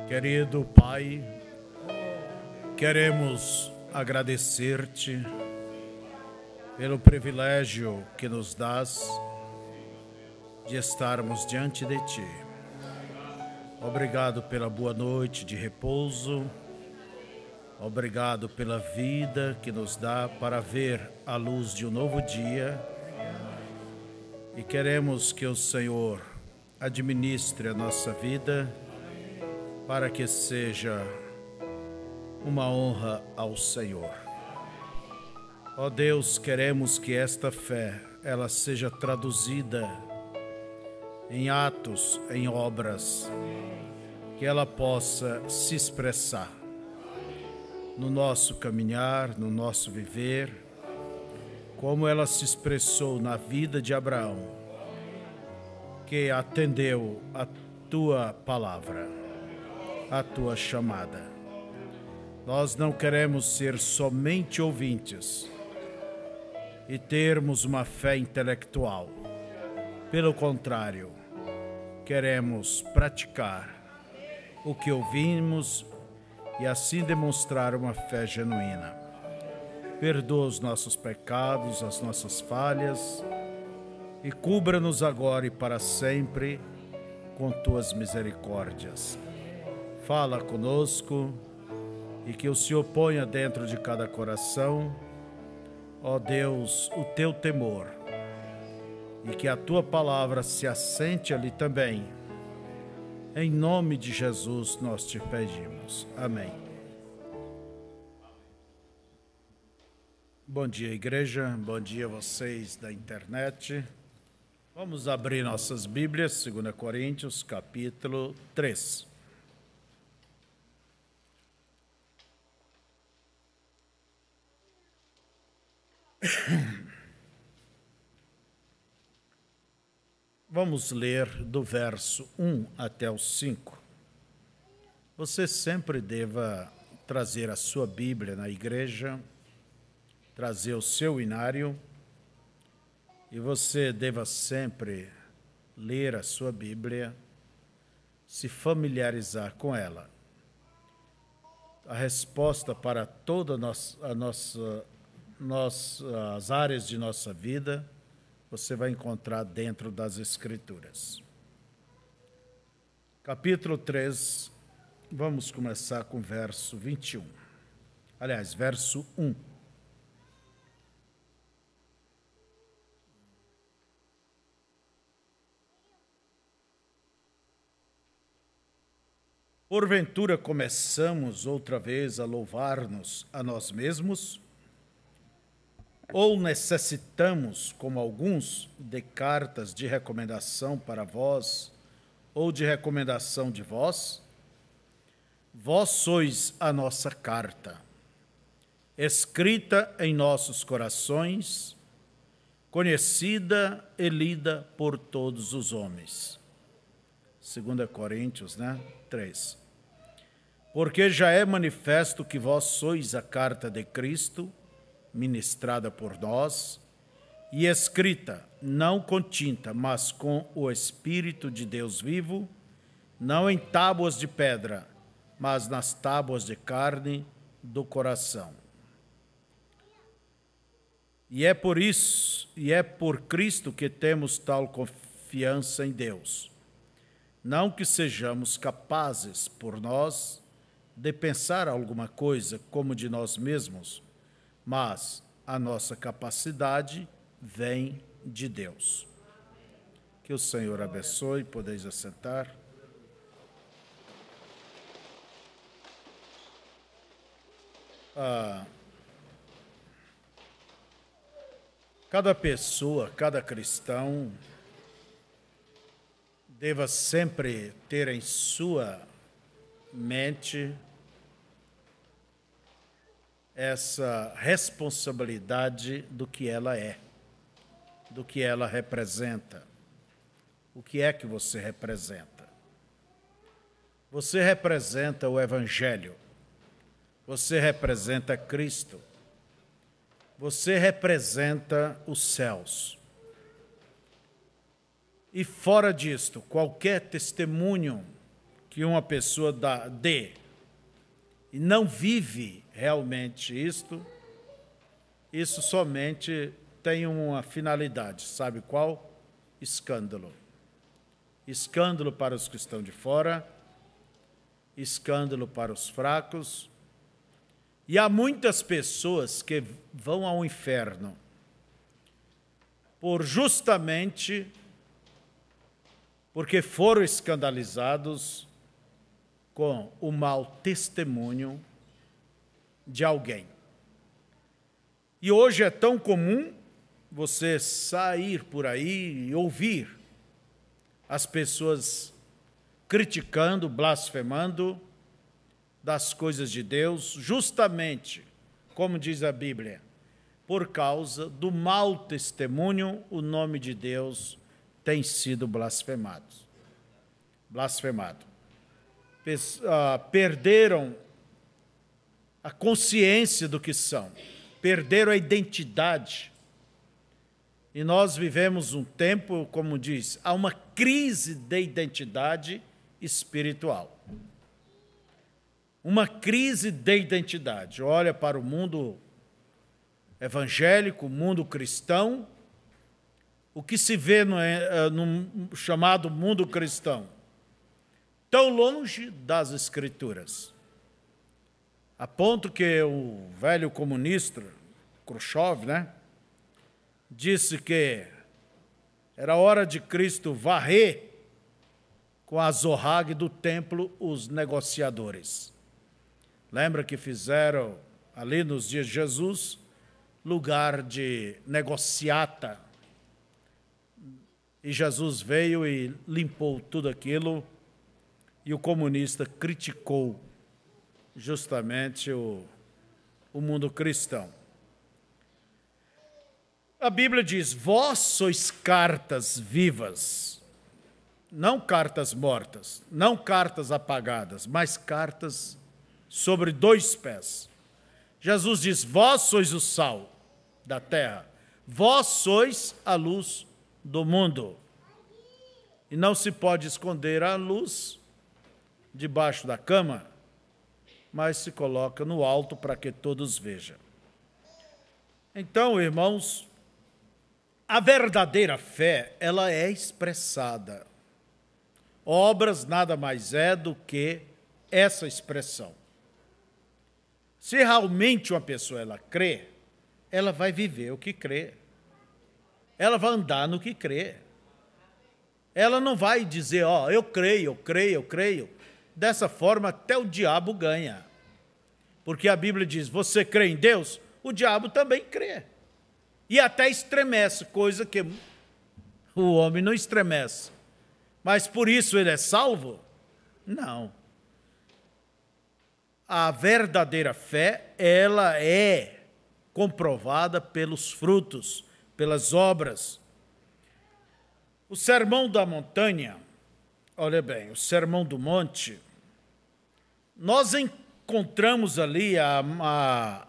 Querido Pai, queremos agradecer-te pelo privilégio que nos dás de estarmos diante de Ti. Obrigado pela boa noite de repouso, obrigado pela vida que nos dá para ver a luz de um novo dia e queremos que o Senhor administre a nossa vida para que seja uma honra ao Senhor. Ó Deus, queremos que esta fé, ela seja traduzida em atos, em obras, que ela possa se expressar no nosso caminhar, no nosso viver, como ela se expressou na vida de Abraão, que atendeu a Tua palavra, a Tua chamada. Nós não queremos ser somente ouvintes e termos uma fé intelectual. Pelo contrário, queremos praticar o que ouvimos e assim demonstrar uma fé genuína. Perdoa os nossos pecados, as nossas falhas e cubra-nos agora e para sempre com Tuas misericórdias. Fala conosco e que o Senhor ponha dentro de cada coração, ó Deus, o Teu temor e que a Tua palavra se assente ali também. Em nome de Jesus nós te pedimos. Amém. Bom dia, igreja. Bom dia, vocês da internet. Vamos abrir nossas Bíblias, 2 Coríntios, capítulo 3. Vamos ler do verso 1 até o 5. Você sempre deva trazer a sua Bíblia na igreja, trazer o seu inário, e você deva sempre ler a sua Bíblia, se familiarizar com ela. A resposta para todas as áreas de nossa vida, você vai encontrar dentro das Escrituras. Capítulo 3, vamos começar com o verso 21. Aliás, verso 1. Porventura começamos outra vez a louvar-nos a nós mesmos? Ou necessitamos, como alguns, de cartas de recomendação para vós, ou de recomendação de vós? Vós sois a nossa carta, escrita em nossos corações, conhecida e lida por todos os homens. 2 Coríntios, 3. Porque já é manifesto que vós sois a carta de Cristo, ministrada por nós, e escrita, não com tinta, mas com o Espírito de Deus vivo, não em tábuas de pedra, mas nas tábuas de carne do coração. E é por isso, e é por Cristo que temos tal confiança em Deus. Não que sejamos capazes, por nós, de pensar alguma coisa como de nós mesmos, mas a nossa capacidade vem de Deus. Que o Senhor abençoe, podeis assentar. Cada pessoa, cada cristão, deva sempre ter em sua mente essa responsabilidade do que ela é, do que ela representa. O que é que você representa? Você representa o Evangelho, você representa Cristo, você representa os céus. E fora disto, qualquer testemunho que uma pessoa dê e não vive realmente isto, isso somente tem uma finalidade, sabe qual? Escândalo. Escândalo para os que estão de fora, escândalo para os fracos. E há muitas pessoas que vão ao inferno porque foram escandalizados com o mau testemunho de alguém. E hoje é tão comum você sair por aí e ouvir as pessoas criticando, blasfemando das coisas de Deus, justamente, como diz a Bíblia, por causa do mau testemunho, o nome de Deus tem sido blasfemado. Perderam a consciência do que são, perderam a identidade. E nós vivemos um tempo, como diz, há uma crise de identidade espiritual. Uma crise de identidade. Olha para o mundo evangélico, o mundo cristão, o que se vê no chamado mundo cristão? Tão longe das Escrituras, a ponto que o velho comunista, Khrushchev, disse que era hora de Cristo varrer com a zorrague do templo os negociadores. Lembra que fizeram ali nos dias de Jesus lugar de negociata? E Jesus veio e limpou tudo aquilo, e o comunista criticou justamente o mundo cristão. A Bíblia diz: vós sois cartas vivas, não cartas mortas, não cartas apagadas, mas cartas sobre dois pés. Jesus diz: vós sois o sal da terra, vós sois a luz do mundo. E não se pode esconder a luz debaixo da cama, mas se coloca no alto para que todos vejam. Então, irmãos, a verdadeira fé, ela é expressada. Obras nada mais é do que essa expressão. Se realmente uma pessoa ela crê, ela vai viver o que crê. Ela vai andar no que crê. Ela não vai dizer, eu creio, eu creio, eu creio. Dessa forma, até o diabo ganha. Porque a Bíblia diz, você crê em Deus? O diabo também crê. E até estremece, coisa que o homem não estremece. Mas por isso ele é salvo? Não. A verdadeira fé, ela é comprovada pelos frutos, pelas obras. O Sermão da Montanha, olha bem, o Sermão do Monte, nós encontramos ali a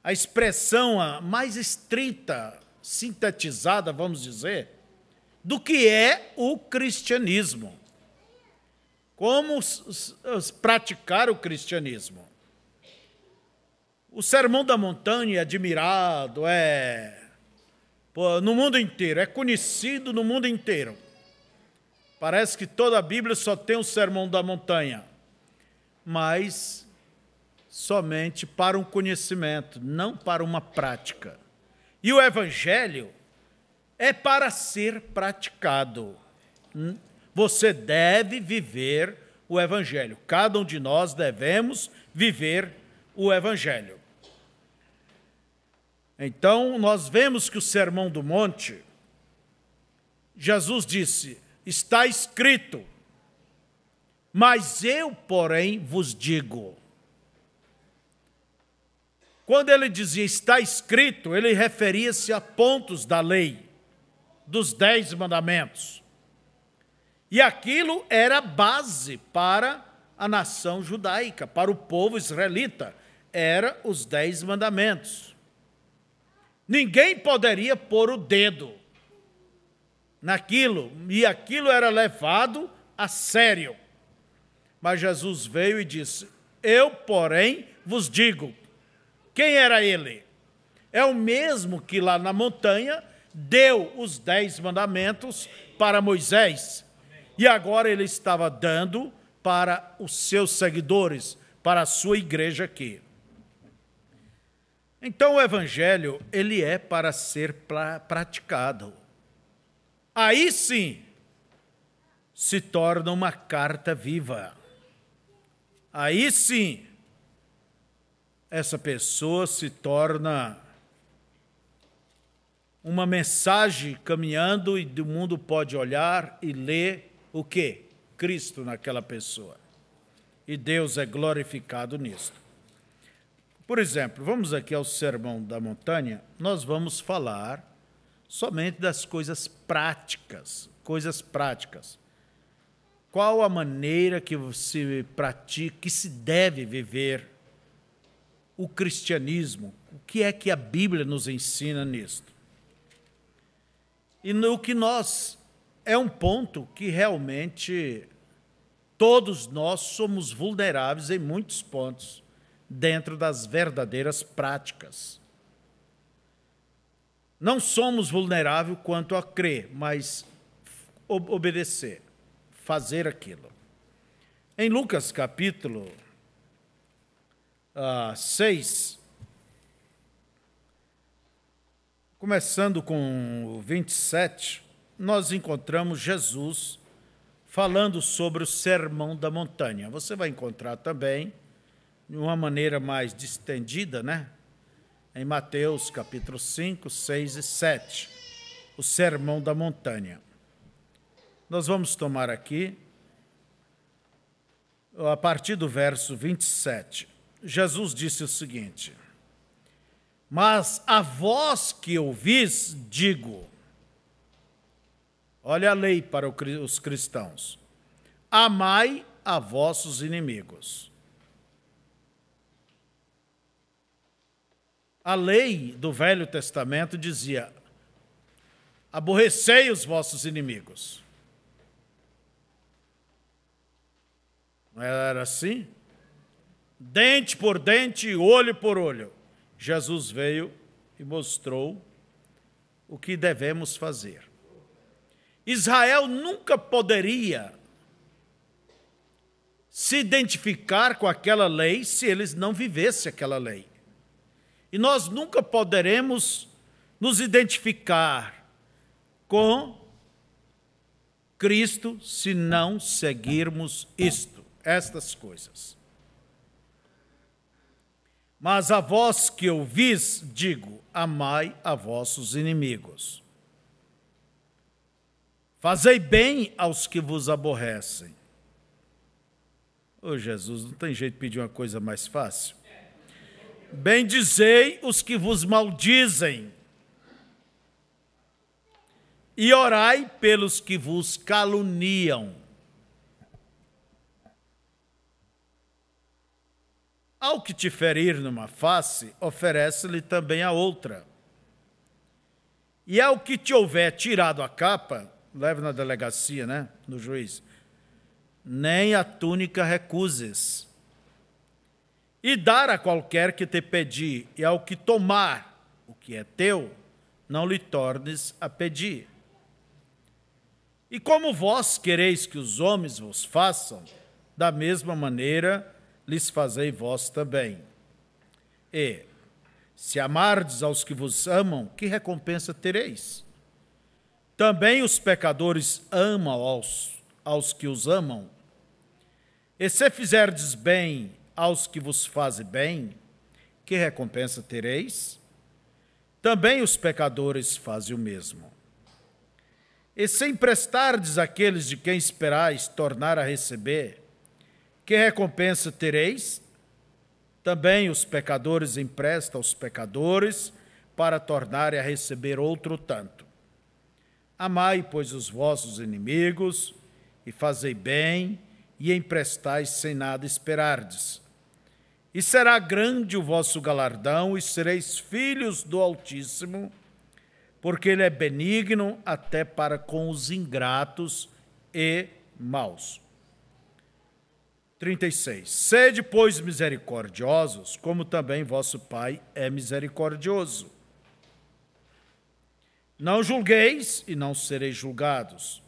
expressão mais estrita, sintetizada, vamos dizer, do que é o cristianismo. Como praticar o cristianismo. O Sermão da Montanha é admirado, no mundo inteiro, é conhecido no mundo inteiro. Parece que toda a Bíblia só tem o Sermão da Montanha, mas somente para um conhecimento, não para uma prática. E o Evangelho é para ser praticado. Você deve viver o Evangelho. Cada um de nós devemos viver o Evangelho. Então, nós vemos que o Sermão do Monte, Jesus disse, está escrito, mas eu, porém, vos digo. Quando ele dizia está escrito, ele referia-se a pontos da lei, dos 10 mandamentos. E aquilo era base para a nação judaica, para o povo israelita. Era os 10 mandamentos. Ninguém poderia pôr o dedo naquilo, e aquilo era levado a sério. Mas Jesus veio e disse: eu, porém, vos digo. Quem era ele? É o mesmo que lá na montanha deu os 10 mandamentos para Moisés. E agora ele estava dando para os seus seguidores, para a sua igreja aqui. Então o evangelho, ele é para ser praticado. Aí sim se torna uma carta viva. Aí sim essa pessoa se torna uma mensagem caminhando e o mundo pode olhar e ler o quê? Cristo naquela pessoa. E Deus é glorificado nisto. Por exemplo, vamos aqui ao Sermão da Montanha, nós vamos falar somente das coisas práticas, Qual a maneira que se pratica, que se deve viver o cristianismo? O que é que a Bíblia nos ensina nisto? E no que é um ponto que realmente todos nós somos vulneráveis em muitos pontos, dentro das verdadeiras práticas. Não somos vulneráveis quanto a crer, mas obedecer, fazer aquilo. Em Lucas capítulo 6, começando com o 27, nós encontramos Jesus falando sobre o Sermão da Montanha. Você vai encontrar também, de uma maneira mais distendida, em Mateus capítulo 5, 6 e 7, o Sermão da Montanha. Nós vamos tomar aqui, a partir do verso 27, Jesus disse o seguinte: mas a vós que ouvis, digo, olha a lei para os cristãos, amai a vossos inimigos. A lei do Velho Testamento dizia: aborrecei os vossos inimigos. Não era assim? Dente por dente, olho por olho. Jesus veio e mostrou o que devemos fazer. Israel nunca poderia se identificar com aquela lei se eles não vivessem aquela lei. E nós nunca poderemos nos identificar com Cristo se não seguirmos estas coisas. Mas a vós que ouvis, digo, amai a vossos inimigos. Fazei bem aos que vos aborrecem. Ô Jesus, não tem jeito de pedir uma coisa mais fácil? Bendizei os que vos maldizem, e orai pelos que vos caluniam. Ao que te ferir numa face, oferece-lhe também a outra. E ao que te houver tirado a capa, leve na delegacia, no juiz, nem a túnica recuses. E dar a qualquer que te pedir, e ao que tomar o que é teu, não lhe tornes a pedir. E como vós quereis que os homens vos façam, da mesma maneira lhes fazei vós também. E, se amardes aos que vos amam, que recompensa tereis? Também os pecadores amam aos que os amam. E se fizerdes bem aos que vos fazem bem, que recompensa tereis? Também os pecadores fazem o mesmo. E se emprestardes àqueles de quem esperais tornar a receber, que recompensa tereis? Também os pecadores emprestam aos pecadores para tornarem a receber outro tanto. Amai, pois, os vossos inimigos, e fazei bem, e emprestais sem nada esperardes. E será grande o vosso galardão, e sereis filhos do Altíssimo, porque ele é benigno até para com os ingratos e maus. 36. Sede, pois, misericordiosos, como também vosso Pai é misericordioso. Não julgueis e não sereis julgados.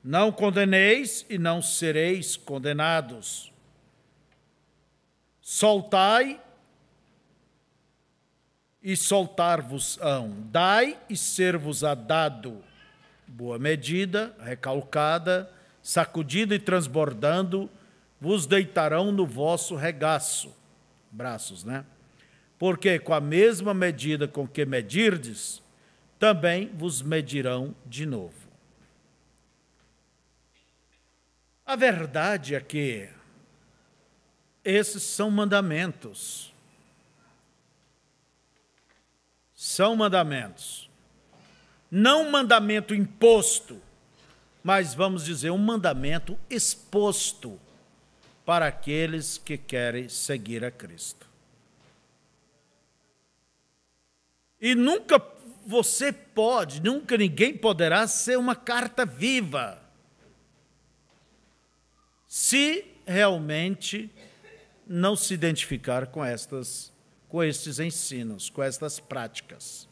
Não condeneis e não sereis condenados. Soltai e soltar-vos-ão. Dai e ser-vos-á dado. Boa medida, recalcada, sacudida e transbordando, vos deitarão no vosso regaço. Braços, né? Porque com a mesma medida com que medirdes, também vos medirão de novo. A verdade é que esses são mandamentos. São mandamentos. Não um mandamento imposto, mas vamos dizer um mandamento exposto para aqueles que querem seguir a Cristo. E nunca você pode, nunca ninguém poderá ser uma carta viva, se realmente não se identificar com estes ensinos, com estas práticas.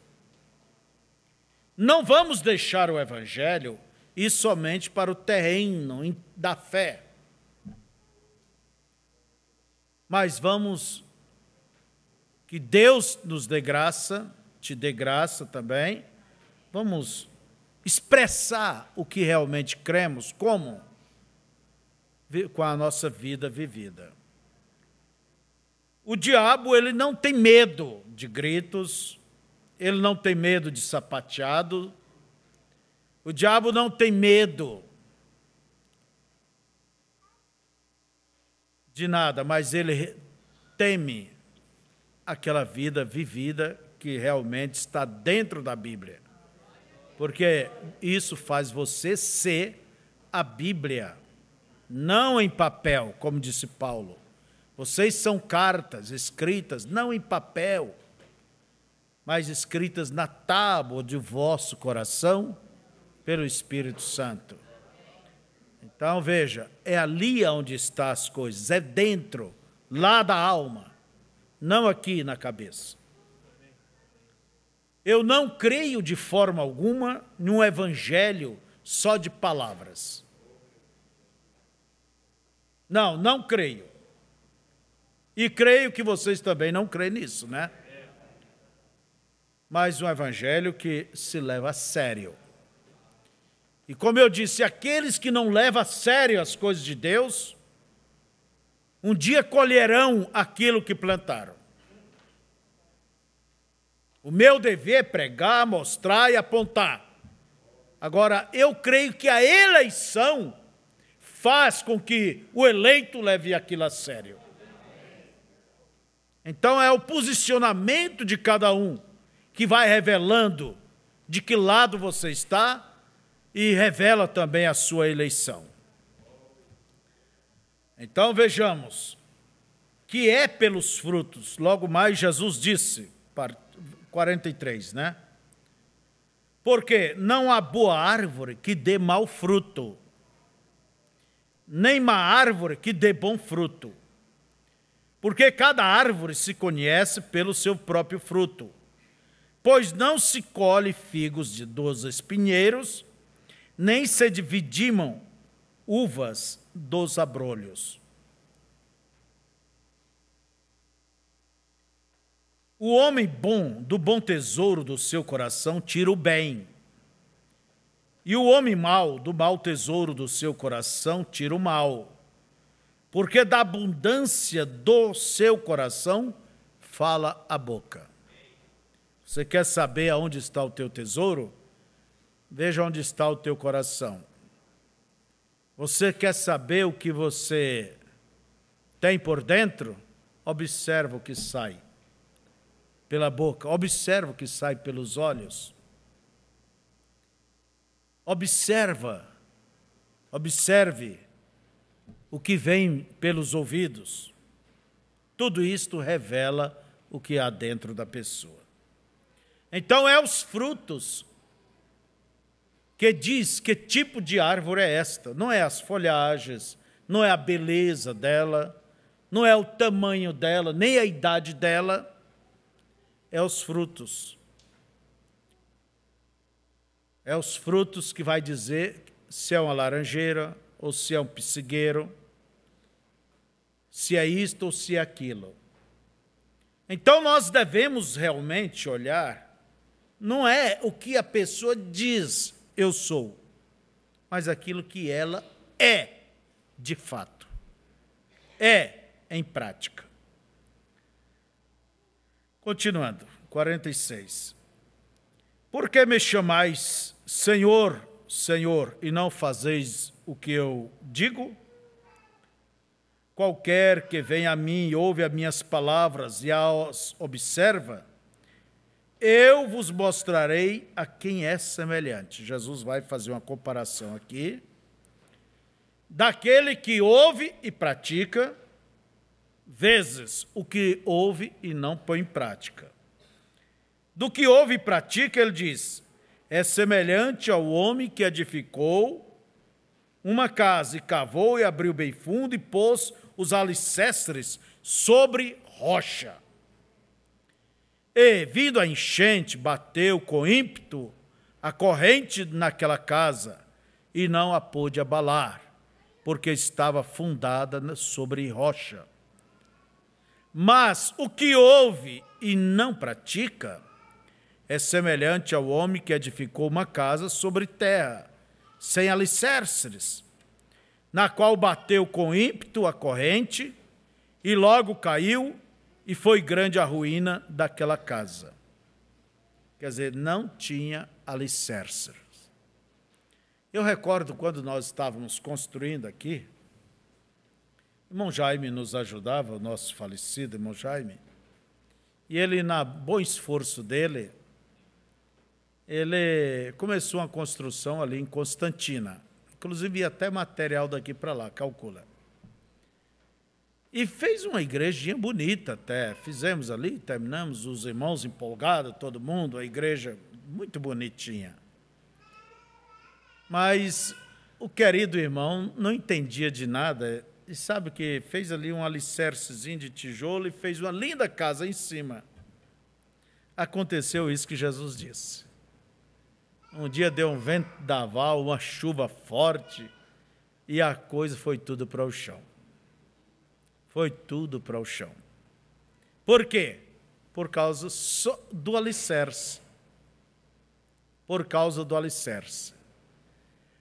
Não vamos deixar o Evangelho ir somente para o terreno da fé, mas vamos, que Deus nos dê graça, te dê graça também, vamos expressar o que realmente cremos, como? Com a nossa vida vivida. O diabo, ele não tem medo de gritos, ele não tem medo de sapateado, o diabo não tem medo de nada, mas ele teme aquela vida vivida que realmente está dentro da Bíblia. Porque isso faz você ser a Bíblia, não em papel, como disse Paulo. Vocês são cartas escritas, não em papel, mas escritas na tábua de vosso coração pelo Espírito Santo. Então, veja, é ali onde estão as coisas, é dentro, lá da alma, não aqui na cabeça. Eu não creio de forma alguma num evangelho só de palavras. Não creio. E creio que vocês também não creem nisso, né? Mas um evangelho que se leva a sério. E como eu disse, aqueles que não levam a sério as coisas de Deus, um dia colherão aquilo que plantaram. O meu dever é pregar, mostrar e apontar. Agora, eu creio que a eleição faz com que o eleito leve aquilo a sério. Então, é o posicionamento de cada um que vai revelando de que lado você está e revela também a sua eleição. Então, vejamos, que é pelos frutos. Logo mais, Jesus disse, 43, né? Porque não há boa árvore que dê mau fruto, nem má árvore que dê bom fruto. Porque cada árvore se conhece pelo seu próprio fruto. Pois não se colhe figos dos espinheiros, nem se dividimam uvas dos abrolhos. O homem bom, do bom tesouro do seu coração, tira o bem. E o homem mau, do mau tesouro do seu coração, tira o mal. Porque da abundância do seu coração, fala a boca. Você quer saber aonde está o teu tesouro? Veja onde está o teu coração. Você quer saber o que você tem por dentro? Observa o que sai pela boca, observa o que sai pelos olhos. Observe o que vem pelos ouvidos. Tudo isto revela o que há dentro da pessoa. Então, é os frutos que diz que tipo de árvore é esta. Não é as folhagens, não é a beleza dela, não é o tamanho dela, nem a idade dela, é os frutos. É os frutos que vai dizer se é uma laranjeira ou se é um pissigueiro, se é isto ou se é aquilo. Então nós devemos realmente olhar, não é o que a pessoa diz eu sou, mas aquilo que ela é de fato, é em prática. Continuando, 46. Por que me chamais Senhor, Senhor, e não fazeis o que eu digo? Qualquer que venha a mim e ouve as minhas palavras e as observa, eu vos mostrarei a quem é semelhante. Jesus vai fazer uma comparação aqui daquele que ouve e pratica, vezes o que ouve e não põe em prática. Do que ouve e pratica, ele diz, é semelhante ao homem que edificou uma casa e cavou e abriu bem fundo e pôs os alicerces sobre rocha. E, vindo a enchente, bateu com ímpeto a corrente naquela casa e não a pôde abalar, porque estava fundada sobre rocha. Mas o que ouve e não pratica é semelhante ao homem que edificou uma casa sobre terra, sem alicerces, na qual bateu com ímpeto a corrente e logo caiu, e foi grande a ruína daquela casa. Quer dizer, não tinha alicerces. Eu recordo quando nós estávamos construindo aqui, o irmão Jaime nos ajudava, o nosso falecido irmão Jaime, e ele, na bom esforço dele, ele começou uma construção ali em Constantina, inclusive ia até material daqui para lá, calcula. E fez uma igrejinha bonita até, fizemos ali, terminamos, os irmãos empolgados, todo mundo, a igreja muito bonitinha. Mas o querido irmão não entendia de nada, e sabe que fez ali um alicercezinho de tijolo e fez uma linda casa em cima. Aconteceu isso que Jesus disse. Um dia deu um vendaval, uma chuva forte, e a coisa foi tudo para o chão. Foi tudo para o chão. Por quê? Por causa do alicerce. Por causa do alicerce.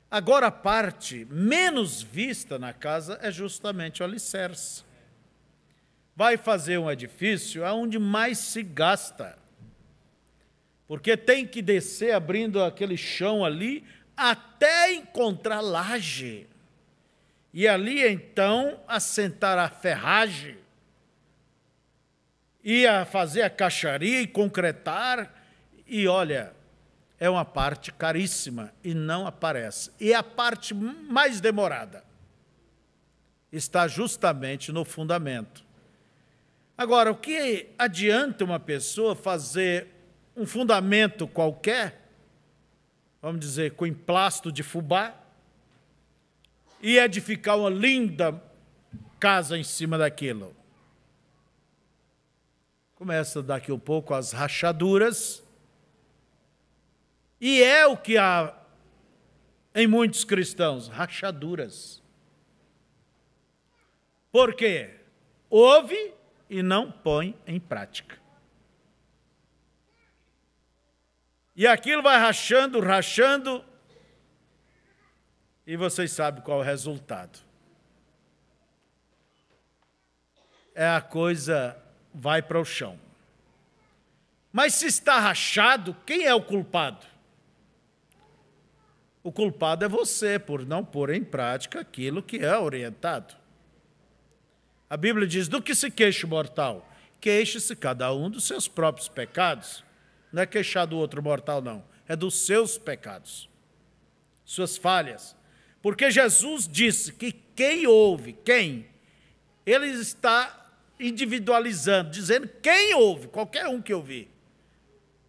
Agora, a parte menos vista na casa é justamente o alicerce. Vai fazer um edifício onde mais se gasta. Porque tem que descer abrindo aquele chão ali até encontrar laje. E ali, então, assentar a ferragem, e a fazer a caixaria e concretar, e olha, é uma parte caríssima e não aparece. E a parte mais demorada está justamente no fundamento. Agora, o que adianta uma pessoa fazer um fundamento qualquer, vamos dizer, com emplasto de fubá, e edificar uma linda casa em cima daquilo? Começa daqui um pouco as rachaduras, e é o que há em muitos cristãos, rachaduras. Por quê? Ouve e não põe em prática. E aquilo vai rachando, rachando, e vocês sabem qual é o resultado. A coisa vai para o chão. Mas se está rachado, quem é o culpado? O culpado é você, por não pôr em prática aquilo que é orientado. A Bíblia diz, do que se queixa o mortal? Queixe-se cada um dos seus próprios pecados. Não é queixar do outro mortal, não. É dos seus pecados, suas falhas. Porque Jesus disse que quem ouve, ele está individualizando, dizendo quem ouve, qualquer um que ouvir,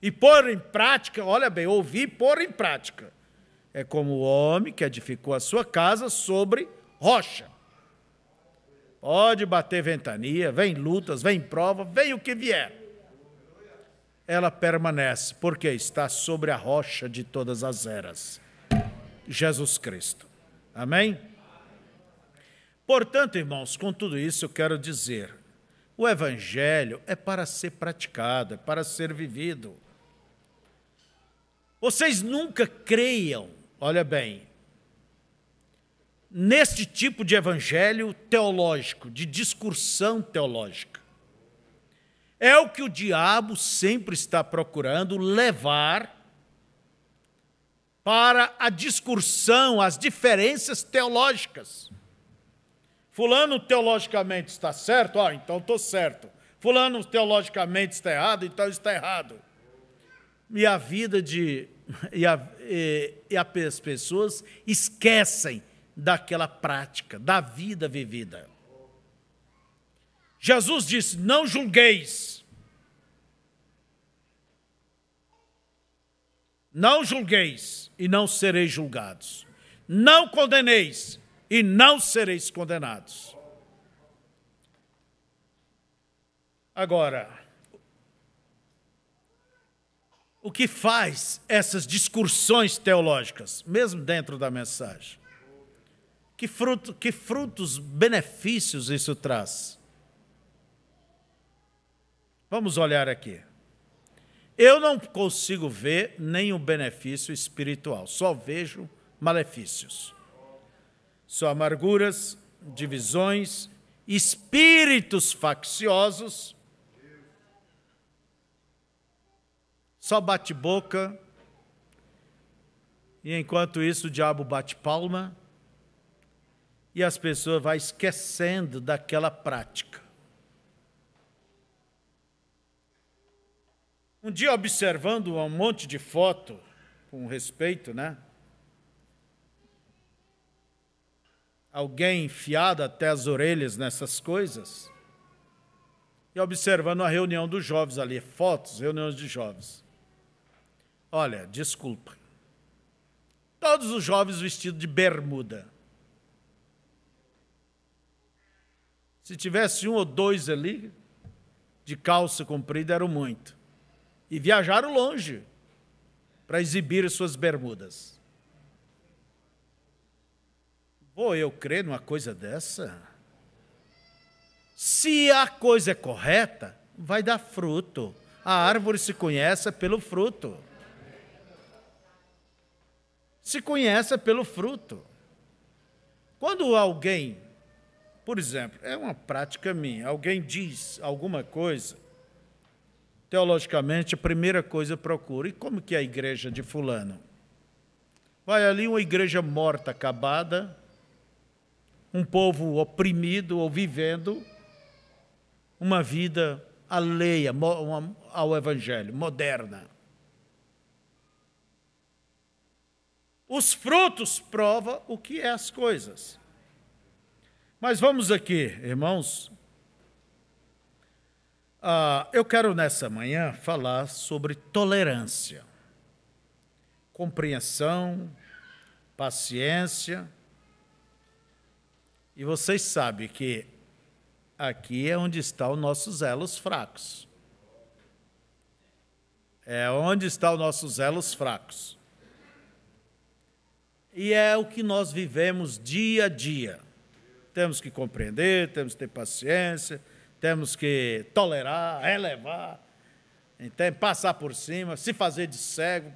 e pôr em prática, olha bem, ouvir e pôr em prática, é como o homem que edificou a sua casa sobre rocha. Pode bater ventania, vem lutas, vem prova, vem o que vier. Ela permanece, porque está sobre a rocha de todas as eras, Jesus Cristo. Amém? Portanto, irmãos, com tudo isso eu quero dizer, o Evangelho é para ser praticado, é para ser vivido. Vocês nunca creiam, olha bem, neste tipo de evangelho teológico, de discussão teológica. É o que o diabo sempre está procurando levar para a discussão, as diferenças teológicas. Fulano teologicamente está certo? Então estou certo. Fulano teologicamente está errado? Então está errado. E a vida as pessoas esquecem daquela prática, da vida vivida. Jesus disse, não julgueis. Não julgueis e não sereis julgados. Não condeneis e não sereis condenados. Agora, o que faz essas discussões teológicas, mesmo dentro da mensagem? Que frutos, benefícios isso traz? Vamos olhar aqui. Eu não consigo ver nenhum benefício espiritual, só vejo malefícios. Só amarguras, divisões, espíritos facciosos, só bate-boca, e enquanto isso o diabo bate palma, e as pessoas vão esquecendo daquela prática. Um dia, observando um monte de foto, com respeito, né? Alguém enfiado até as orelhas nessas coisas, e observando a reunião dos jovens ali, fotos, reuniões de jovens. Olha, desculpa. Todos os jovens vestidos de bermuda. Se tivesse um ou dois ali, de calça comprida, eram muito. E viajaram longe para exibir suas bermudas. Vou eu crer numa coisa dessa? Se a coisa é correta, vai dar fruto. A árvore se conhece pelo fruto. Se conhece pelo fruto. Quando alguém, por exemplo, é uma prática minha, alguém diz alguma coisa, teologicamente, a primeira coisa procura. E como que é a igreja de fulano? Vai ali uma igreja morta, acabada, um povo oprimido ou vivendo uma vida alheia ao Evangelho, moderna. Os frutos provam o que é as coisas. Mas vamos aqui, irmãos. Eu quero nessa manhã falar sobre tolerância, compreensão, paciência. E vocês sabem que aqui é onde estão os nossos elos fracos. É onde estão os nossos elos fracos. E é o que nós vivemos dia a dia. Temos que compreender, temos que ter paciência, temos que tolerar, relevar, então, passar por cima, se fazer de cego,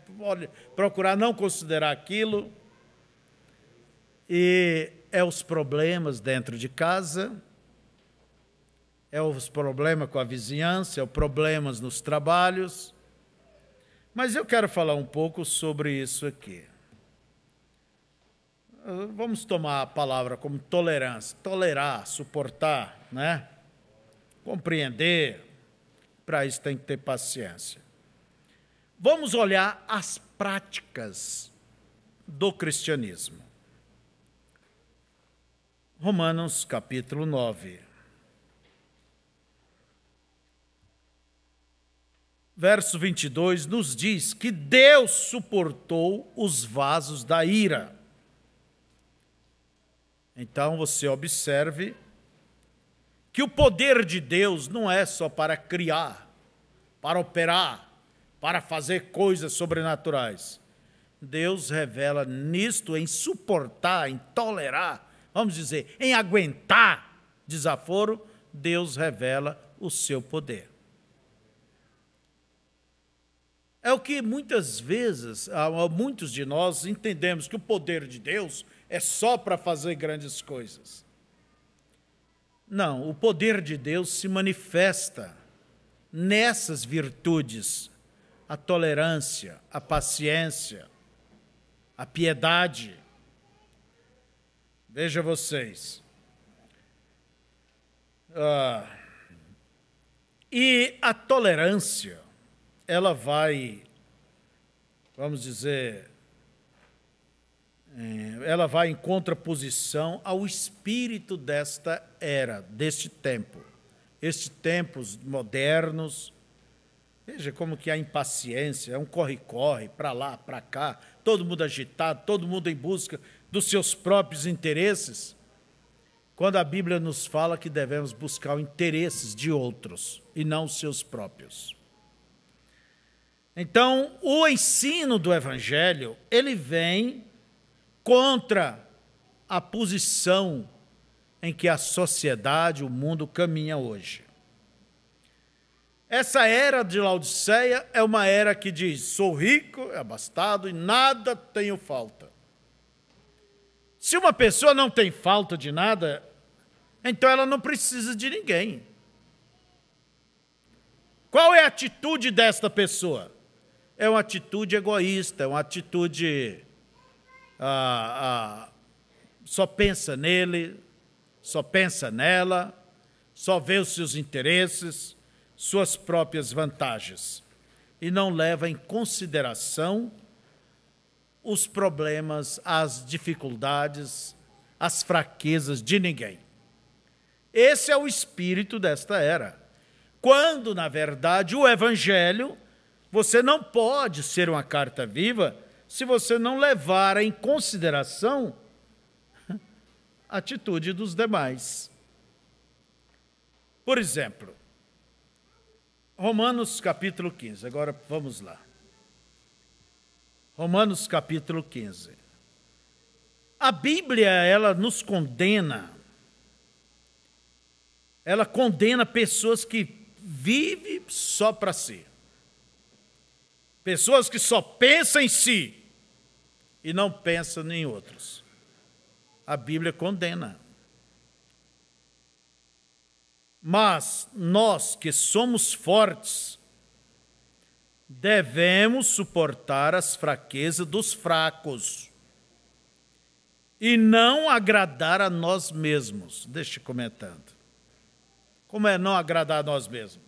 procurar não considerar aquilo. E é os problemas dentro de casa, é os problemas com a vizinhança, é os problemas nos trabalhos. Mas eu quero falar um pouco sobre isso aqui. Vamos tomar a palavra como tolerância, tolerar, suportar, né? Compreender. Para isso tem que ter paciência. Vamos olhar as práticas do cristianismo. Romanos capítulo 9. Verso 22 nos diz que Deus suportou os vasos da ira. Então você observe que o poder de Deus não é só para criar, para operar, para fazer coisas sobrenaturais. Deus revela nisto, em suportar, em tolerar, vamos dizer, em aguentar desaforo, Deus revela o seu poder. É o que muitas vezes, muitos de nós entendemos que o poder de Deus é só para fazer grandes coisas. Não, o poder de Deus se manifesta nessas virtudes: a tolerância, a paciência, a piedade. Veja vocês. E a tolerância, ela vai, vamos dizer, ela vai em contraposição ao espírito desta era, deste tempo. Estes tempos modernos, veja como que a impaciência, é um corre-corre, para lá, para cá, todo mundo agitado, todo mundo em busca dos seus próprios interesses, quando a Bíblia nos fala que devemos buscar os interesses de outros e não os seus próprios. Então, o ensino do Evangelho, ele vem contra a posição em que a sociedade, o mundo caminha hoje. Essa era de Laodiceia é uma era que diz: sou rico, abastado e nada tenho falta. Se uma pessoa não tem falta de nada, então ela não precisa de ninguém. Qual é a atitude desta pessoa? É uma atitude egoísta, é uma atitude só pensa nele, só pensa nela, só vê os seus interesses, suas próprias vantagens, e não leva em consideração os problemas, as dificuldades, as fraquezas de ninguém. Esse é o espírito desta era. Quando, na verdade, o Evangelho, você não pode ser uma carta viva se você não levar em consideração a atitude dos demais. Por exemplo, Romanos capítulo 15, agora vamos lá. Romanos capítulo 15. A Bíblia, ela nos condena, ela condena pessoas que vivem só para si. Pessoas que só pensam em si e não pensam em outros. A Bíblia condena. Mas nós que somos fortes, devemos suportar as fraquezas dos fracos e não agradar a nós mesmos. Deixa eu comentando. Como é não agradar a nós mesmos?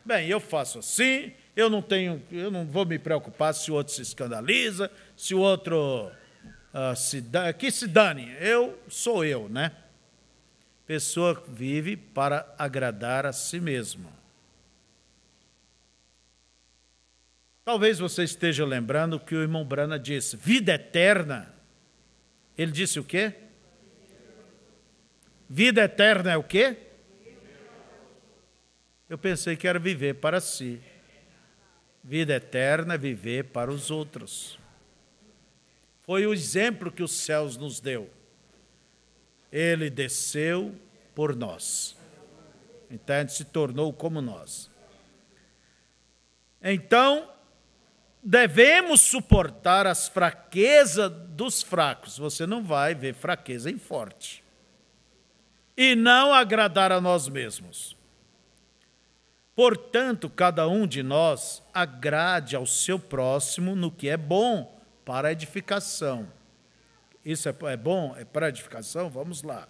Bem, eu faço assim, eu não vou me preocupar se o outro se escandaliza, se o outro que se dane. Sou eu, né? Pessoa vive para agradar a si mesma. Talvez você esteja lembrando que o irmão Brana disse, vida eterna. Ele disse o quê? Vida eterna é o quê? Eu pensei que era viver para si. Vida eterna é viver para os outros. Foi o exemplo que os céus nos deu. Ele desceu por nós. Então, ele se tornou como nós. Então, devemos suportar as fraquezas dos fracos. Você não vai ver fraqueza em forte. E não agradar a nós mesmos. Portanto, cada um de nós agrade ao seu próximo no que é bom para a edificação. Isso é bom? É para a edificação? Vamos lá.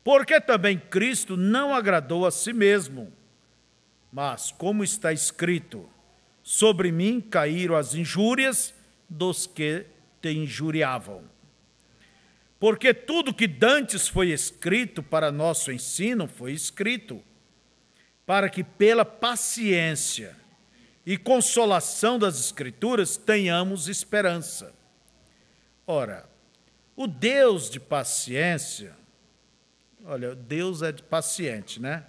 Porque também Cristo não agradou a si mesmo, mas, como está escrito, sobre mim caíram as injúrias dos que te injuriavam. Porque tudo que dantes foi escrito para nosso ensino foi escrito, para que pela paciência e consolação das Escrituras tenhamos esperança. Ora, o Deus de paciência Olha, Deus é paciente, né?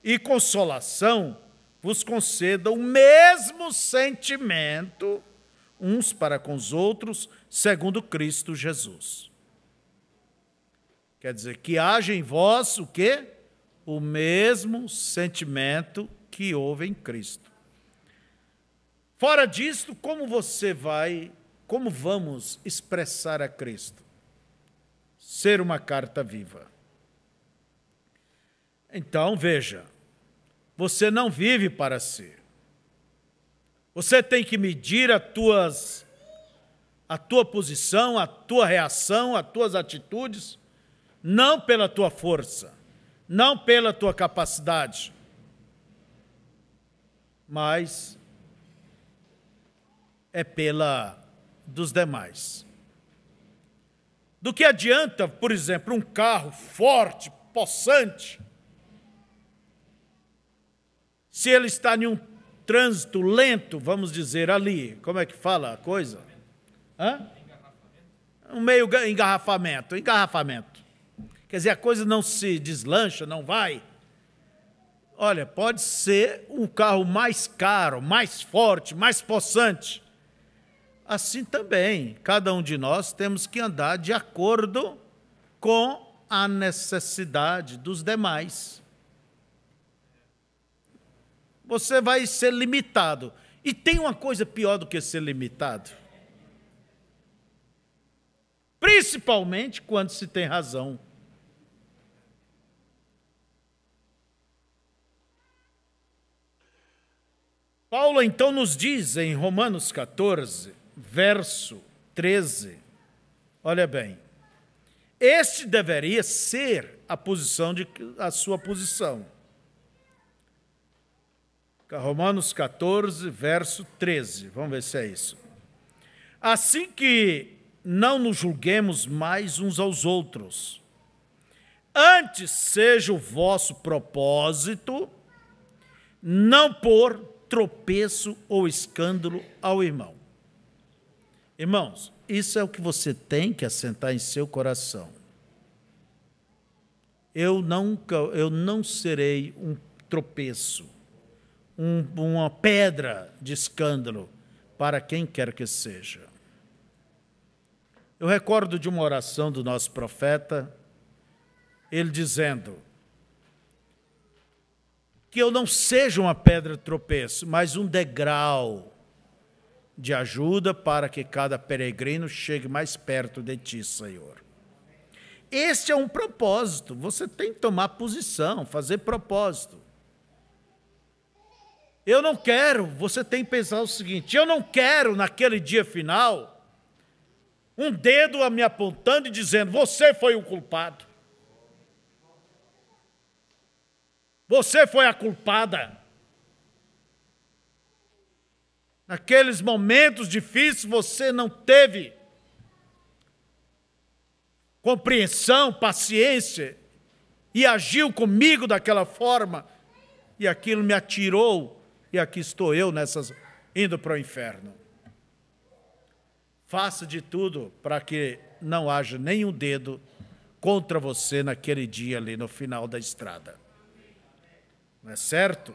E consolação vos conceda o mesmo sentimento uns para com os outros, segundo Cristo Jesus. Quer dizer, que haja em vós o quê? O mesmo sentimento que houve em Cristo. Fora disto, como vamos expressar a Cristo? Ser uma carta viva. Então, veja, você não vive para si. Você tem que medir a tua posição, a tua reação, as tuas atitudes, não pela tua força, não pela tua capacidade, mas é pela dos demais. Do que adianta, por exemplo, um carro forte, possante, se ele está em um trânsito lento, vamos dizer ali, como é que fala a coisa? Um meio engarrafamento. Quer dizer, a coisa não se deslancha, não vai. Olha, pode ser um carro mais caro, mais forte, mais possante. Assim também, cada um de nós temos que andar de acordo com a necessidade dos demais. Você vai ser limitado. E tem uma coisa pior do que ser limitado. Principalmente quando se tem razão. Paulo então nos diz em Romanos 14, verso 13, olha bem, este deveria ser a sua posição. Romanos 14, verso 13, vamos ver se é isso. Assim que não nos julguemos mais uns aos outros, antes seja o vosso propósito não pôr tropeço ou escândalo ao irmão. Irmãos, isso é o que você tem que assentar em seu coração. Eu não serei um tropeço, uma pedra de escândalo para quem quer que seja. Eu recordo de uma oração do nosso profeta, ele dizendo que eu não seja uma pedra de tropeço, mas um degrau de ajuda para que cada peregrino chegue mais perto de ti, Senhor. Este é um propósito, você tem que tomar posição, fazer propósito. Eu não quero, você tem que pensar o seguinte, eu não quero naquele dia final um dedo a me apontando e dizendo, você foi o culpado. Você foi a culpada. Naqueles momentos difíceis você não teve compreensão, paciência e agiu comigo daquela forma e aquilo me atirou e aqui estou eu indo para o inferno. Faça de tudo para que não haja nenhum dedo contra você naquele dia ali no final da estrada. Não é certo?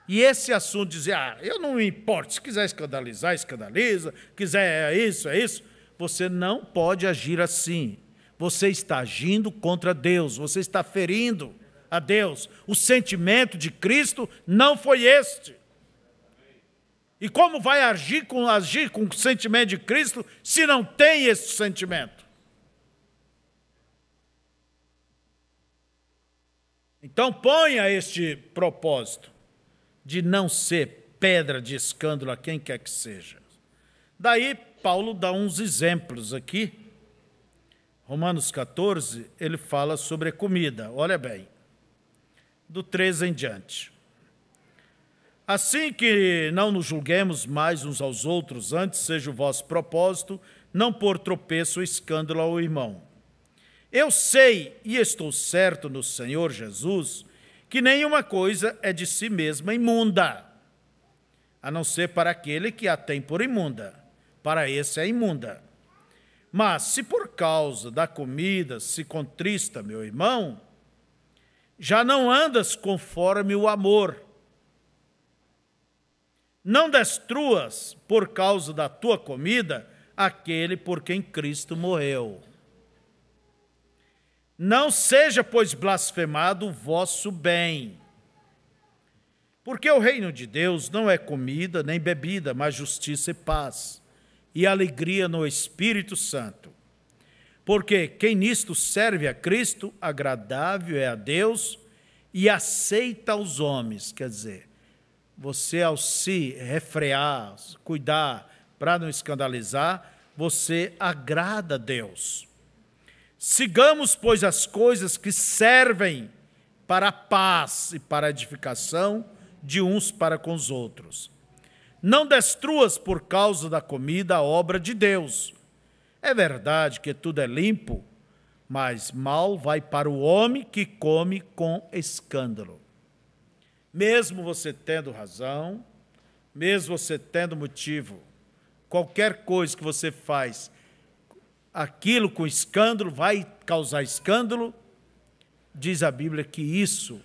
E esse assunto de dizer, eu não me importo, se quiser escandalizar, escandaliza, quiser é isso, você não pode agir assim. Você está agindo contra Deus, você está ferindo a Deus. O sentimento de Cristo não foi este. E como vai agir com o sentimento de Cristo se não tem esse sentimento? Então ponha este propósito de não ser pedra de escândalo a quem quer que seja. Daí Paulo dá uns exemplos aqui. Romanos 14, ele fala sobre a comida. Olha bem, do 13 em diante. Assim que não nos julguemos mais uns aos outros, antes seja o vosso propósito não pôr tropeço ou escândalo ao irmão. Eu sei e estou certo no Senhor Jesus que nenhuma coisa é de si mesma imunda, a não ser para aquele que a tem por imunda. Para esse é imunda. Mas se por causa da comida se contrista meu irmão, já não andas conforme o amor. Não destruas por causa da tua comida aquele por quem Cristo morreu. Não seja, pois, blasfemado o vosso bem. Porque o reino de Deus não é comida nem bebida, mas justiça e paz, e alegria no Espírito Santo. Porque quem nisto serve a Cristo, agradável é a Deus e aceita aos homens. Quer dizer, você ao se refrear, cuidar para não escandalizar, você agrada a Deus. Sigamos, pois, as coisas que servem para a paz e para a edificação de uns para com os outros. Não destruas por causa da comida a obra de Deus. É verdade que tudo é limpo, mas mal vai para o homem que come com escândalo. Mesmo você tendo razão, mesmo você tendo motivo, qualquer coisa que você faz, aquilo com escândalo, vai causar escândalo, diz a Bíblia que isso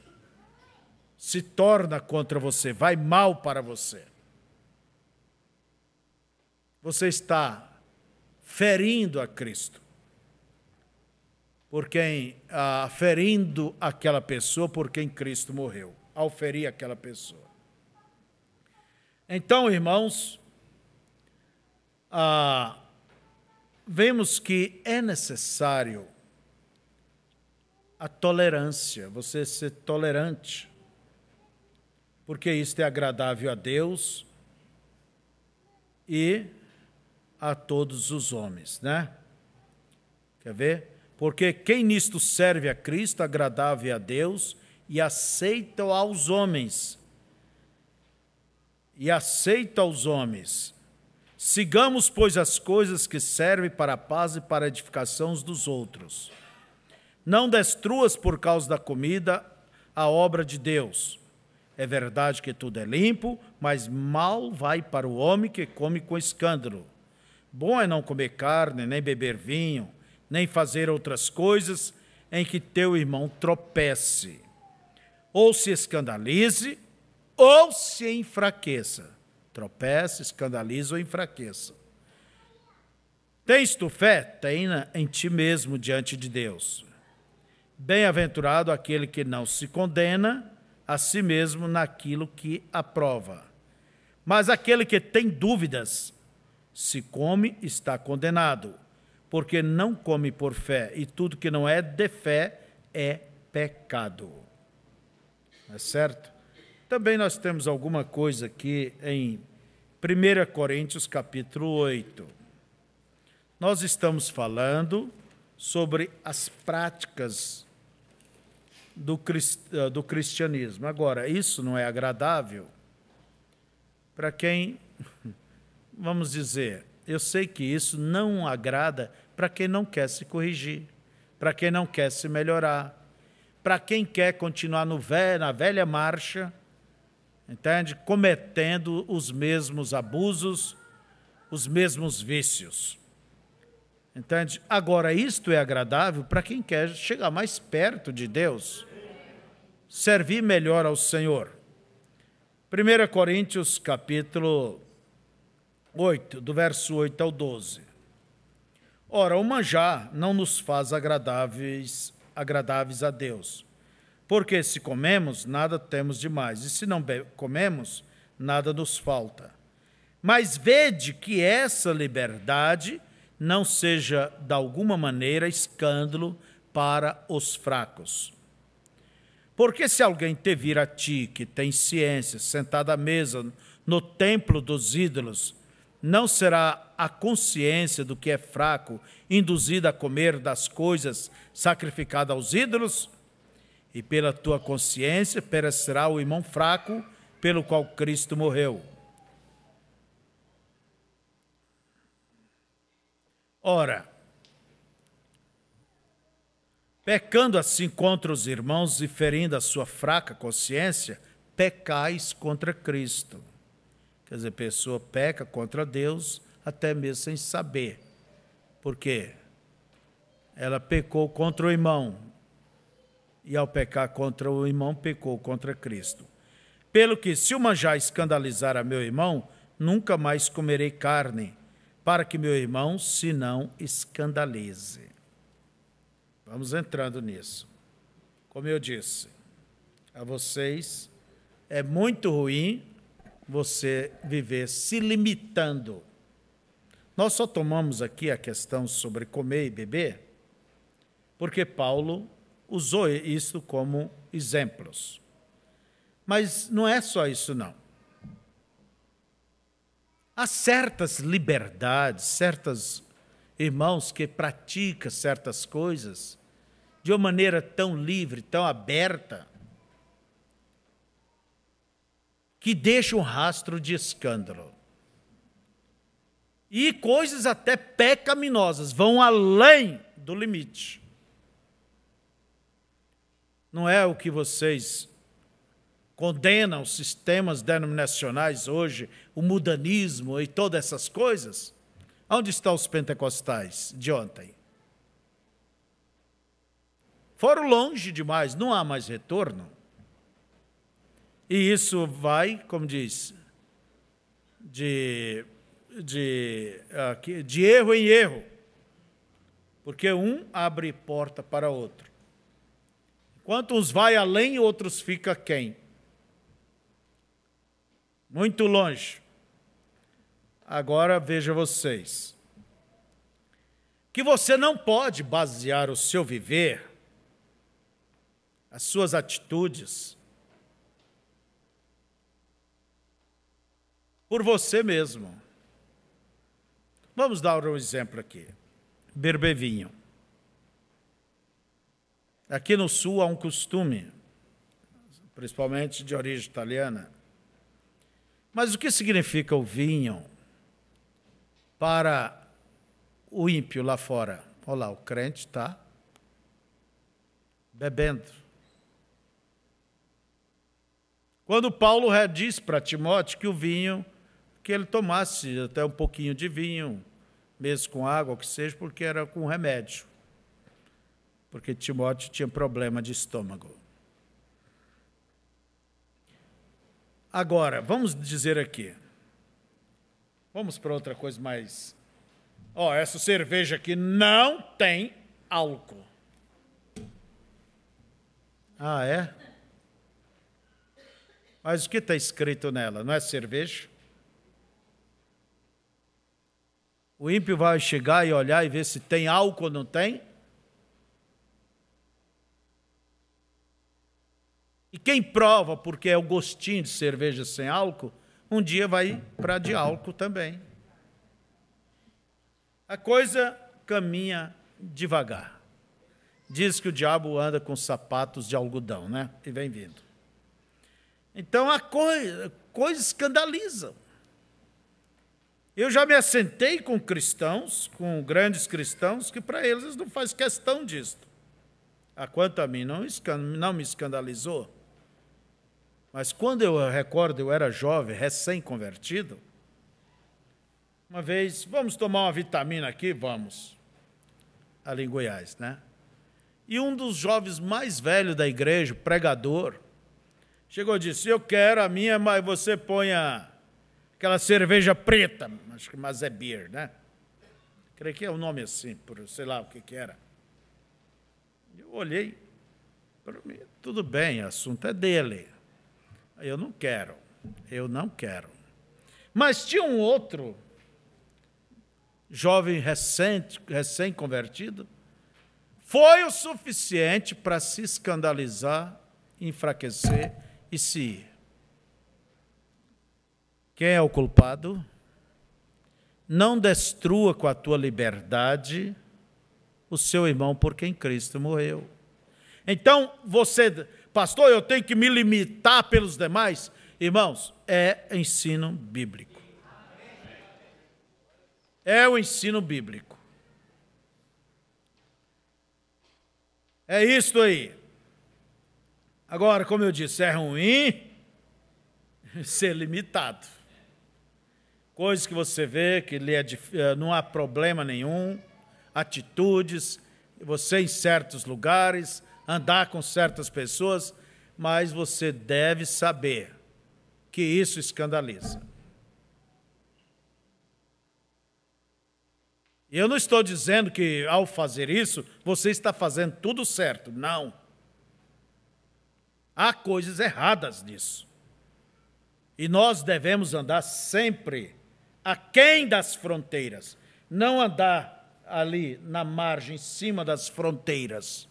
se torna contra você, vai mal para você. Você está ferindo a Cristo, ferindo aquela pessoa por quem Cristo morreu, ao ferir aquela pessoa. Então, irmãos, vemos que é necessário a tolerância, você ser tolerante, porque isto é agradável a Deus e a todos os homens, né? Quer ver? Porque quem nisto serve a Cristo, agradável a Deus e aceita aos homens. Sigamos, pois, as coisas que servem para a paz e para a edificação uns dos outros. Não destruas por causa da comida a obra de Deus. É verdade que tudo é limpo, mas mal vai para o homem que come com escândalo. Bom é não comer carne, nem beber vinho, nem fazer outras coisas em que teu irmão tropece, ou se escandalize, ou se enfraqueça. Tropece, escandalize ou enfraqueça. Tens tu fé? Tenha em ti mesmo diante de Deus. Bem-aventurado aquele que não se condena a si mesmo naquilo que aprova. Mas aquele que tem dúvidas, se come, está condenado, porque não come por fé, e tudo que não é de fé é pecado. Não é certo? Também nós temos alguma coisa aqui em 1 Coríntios capítulo 8. Nós estamos falando sobre as práticas do cristianismo. Agora, isso não é agradável para quem, vamos dizer, eu sei que isso não agrada para quem não quer se corrigir, para quem não quer se melhorar, para quem quer continuar na velha marcha, entende? Cometendo os mesmos abusos, os mesmos vícios. Entende? Agora, isto é agradável para quem quer chegar mais perto de Deus, servir melhor ao Senhor. 1 Coríntios, capítulo 8, do verso 8 ao 12. Ora, o manjar não nos faz agradáveis a Deus, porque se comemos, nada temos demais, e se não comemos, nada nos falta. Mas vede que essa liberdade não seja, de alguma maneira, escândalo para os fracos. Porque se alguém te vir a ti, que tem ciência, sentado à mesa no templo dos ídolos, não será a consciência do que é fraco induzida a comer das coisas sacrificadas aos ídolos? E pela tua consciência perecerá o irmão fraco, pelo qual Cristo morreu. Ora, pecando assim contra os irmãos e ferindo a sua fraca consciência, pecais contra Cristo. Quer dizer, a pessoa peca contra Deus, até mesmo sem saber, Por quê? Ela pecou contra o irmão. E ao pecar contra o irmão, pecou contra Cristo. Pelo que, se eu manjar escandalizar a meu irmão, nunca mais comerei carne, para que meu irmão se não escandalize. Vamos entrando nisso. Como eu disse a vocês, é muito ruim você viver se limitando. Nós só tomamos aqui a questão sobre comer e beber, porque Paulo usou isso como exemplos. Mas não é só isso, não. Há certas liberdades, certos irmãos que praticam certas coisas de uma maneira tão livre, tão aberta, que deixam um rastro de escândalo. E coisas até pecaminosas, vão além do limite. Não é o que vocês condenam os sistemas denominacionais hoje, o mudanismo e todas essas coisas? Onde estão os pentecostais de ontem? Foram longe demais, não há mais retorno. E isso vai, como diz, de erro em erro, porque um abre porta para outro. Enquanto uns vai além, outros ficam aquém. Muito longe. Agora veja vocês, que você não pode basear o seu viver, as suas atitudes, por você mesmo. Vamos dar um exemplo aqui. Beber vinho. Aqui no Sul há um costume, principalmente de origem italiana. Mas o que significa o vinho para o ímpio lá fora? Olha lá, o crente está bebendo. Quando Paulo diz para Timóteo que o vinho, que ele tomasse até um pouquinho de vinho, mesmo com água, o que seja, porque era com remédio. Porque Timóteo tinha problema de estômago. Agora, vamos dizer aqui. Vamos para outra coisa mais... essa cerveja aqui não tem álcool. Ah, é? Mas o que está escrito nela? Não é cerveja? O ímpio vai chegar e olhar e ver se tem álcool ou não tem? E quem prova porque é o gostinho de cerveja sem álcool, um dia vai para de álcool também. A coisa caminha devagar. Diz que o diabo anda com sapatos de algodão, né? E vem vindo. Então a coisa escandaliza. Eu já me assentei com cristãos, com grandes cristãos, que para eles não faz questão disso. Quanto a mim, não me escandalizou. Mas quando eu recordo, eu era jovem, recém-convertido, uma vez, vamos tomar uma vitamina aqui? Vamos. Ali em Goiás, né? E um dos jovens mais velhos da igreja, pregador, chegou e disse, eu quero a minha, mas você põe aquela cerveja preta, acho que mas é beer, né? Creio que é um nome assim, sei lá o que era. Eu olhei, para mim, tudo bem, o assunto é dele. Eu não quero. Mas tinha um outro jovem recém-convertido, foi o suficiente para se escandalizar, enfraquecer e se ir. Quem é o culpado? Não destrua com a tua liberdade o seu irmão por quem Cristo morreu. Então, você, pastor, eu tenho que me limitar pelos demais? Irmãos, é ensino bíblico. É o ensino bíblico. É isso aí. Agora, como eu disse, é ruim ser limitado. Coisas que você vê que não há problema nenhum, atitudes, você em certos lugares, andar com certas pessoas, mas você deve saber que isso escandaliza. E eu não estou dizendo que, ao fazer isso, você está fazendo tudo certo. Não. Há coisas erradas nisso. E nós devemos andar sempre aquém das fronteiras. Não andar ali na margem, em cima das fronteiras.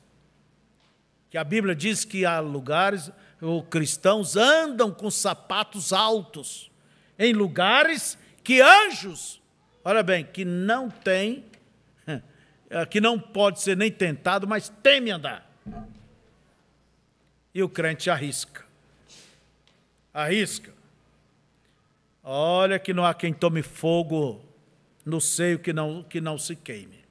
Que a Bíblia diz que há lugares, os cristãos andam com sapatos altos, em lugares que anjos, olha bem, que não tem, que não pode ser nem tentado, mas teme andar. E o crente arrisca. Arrisca. Olha que não há quem tome fogo no seio que não se queime.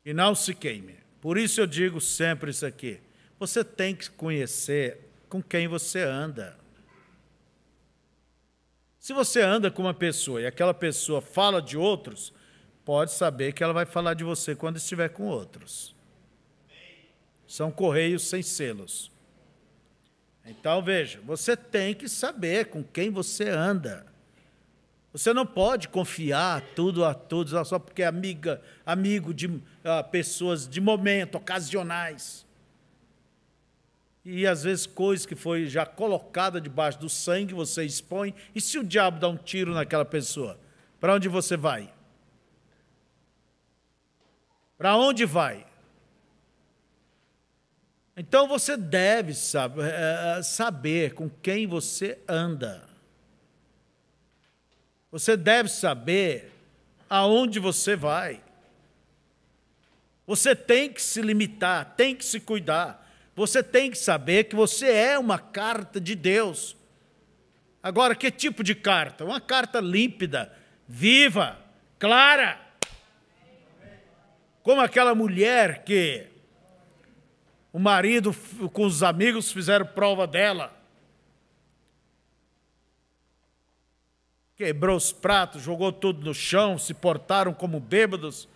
E não se queime. Por isso eu digo sempre isso aqui. Você tem que conhecer com quem você anda. Se você anda com uma pessoa e aquela pessoa fala de outros, pode saber que ela vai falar de você quando estiver com outros. São correios sem selos. Então, veja, você tem que saber com quem você anda. Você não pode confiar tudo a todos só porque é amigo de pessoas de momento, ocasionais. E, às vezes, coisa que foi já colocada debaixo do sangue, você expõe. E se o diabo dá um tiro naquela pessoa? Para onde você vai? Para onde vai? Então, você deve saber com quem você anda. Você deve saber aonde você vai. Você tem que se limitar, tem que se cuidar. Você tem que saber que você é uma carta de Deus. Agora, que tipo de carta? Uma carta límpida, viva, clara. Como aquela mulher que o marido com os amigos fizeram prova dela. Quebrou os pratos, jogou tudo no chão, se portaram como bêbados.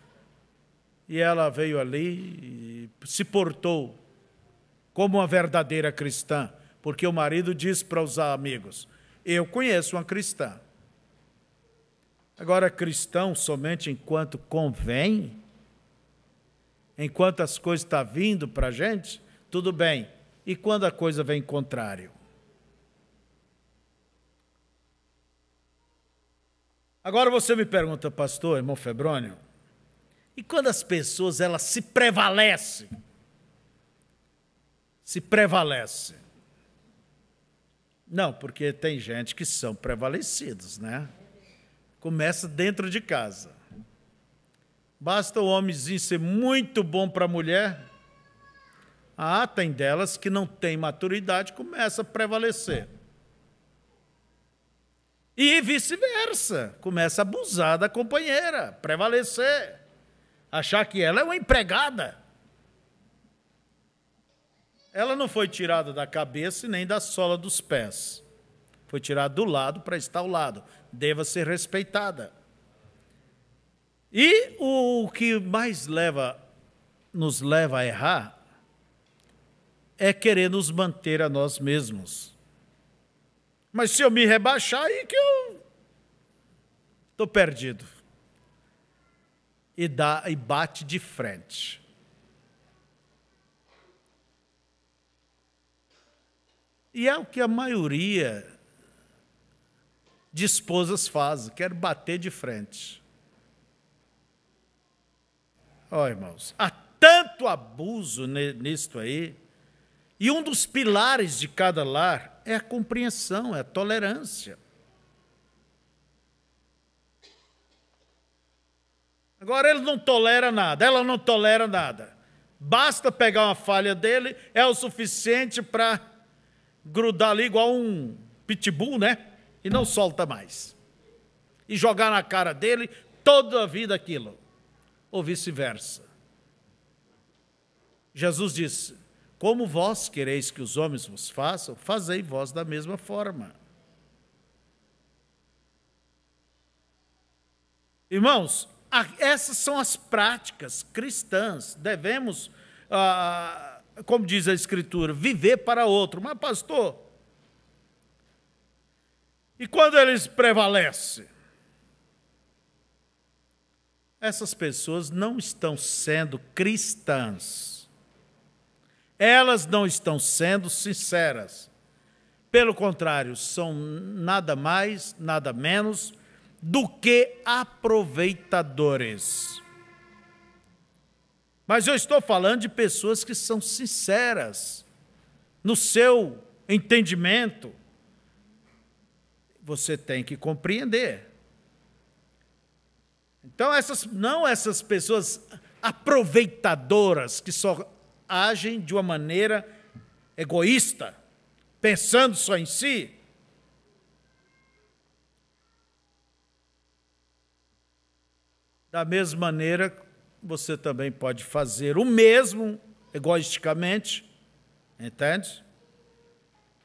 E ela veio ali e se portou como uma verdadeira cristã. Porque o marido disse para os amigos, eu conheço uma cristã. Agora, cristão somente enquanto convém, enquanto as coisas estão vindo para a gente, tudo bem. E quando a coisa vem contrário? Agora você me pergunta, pastor, irmão Febrônio, e quando as pessoas elas se prevalecem? Se prevalecem. Não, porque tem gente que são prevalecidos, né? Começa dentro de casa. Basta o homenzinho ser muito bom para a mulher. Ah, tem delas que não tem maturidade, começa a prevalecer. E vice-versa, começa a abusar da companheira, prevalecer, achar que ela é uma empregada. Ela não foi tirada da cabeça e nem da sola dos pés. Foi tirada do lado para estar ao lado. Deva ser respeitada. E o que mais nos leva a errar é querer nos manter a nós mesmos. Mas se eu me rebaixar, aí que eu estou perdido. E bate de frente. E é o que a maioria de esposas faz, quer bater de frente. Ó, irmãos, há tanto abuso nisto aí, e um dos pilares de cada lar é a compreensão, é a tolerância. Agora ele não tolera nada, ela não tolera nada. Basta pegar uma falha dele, é o suficiente para grudar ali igual um pitbull, né? E não solta mais. E jogar na cara dele toda a vida aquilo. Ou vice-versa. Jesus disse, como vós quereis que os homens vos façam, fazei vós da mesma forma. Irmãos, essas são as práticas cristãs. Devemos, como diz a Escritura, viver para outro. Mas, pastor, e quando eles prevalecem? Essas pessoas não estão sendo cristãs. Elas não estão sendo sinceras. Pelo contrário, são nada mais, nada menos do que aproveitadores. Mas eu estou falando de pessoas que são sinceras no seu entendimento. Você tem que compreender. Então, essas pessoas aproveitadoras que só agem de uma maneira egoísta, pensando só em si. Da mesma maneira, você também pode fazer o mesmo egoisticamente, entende?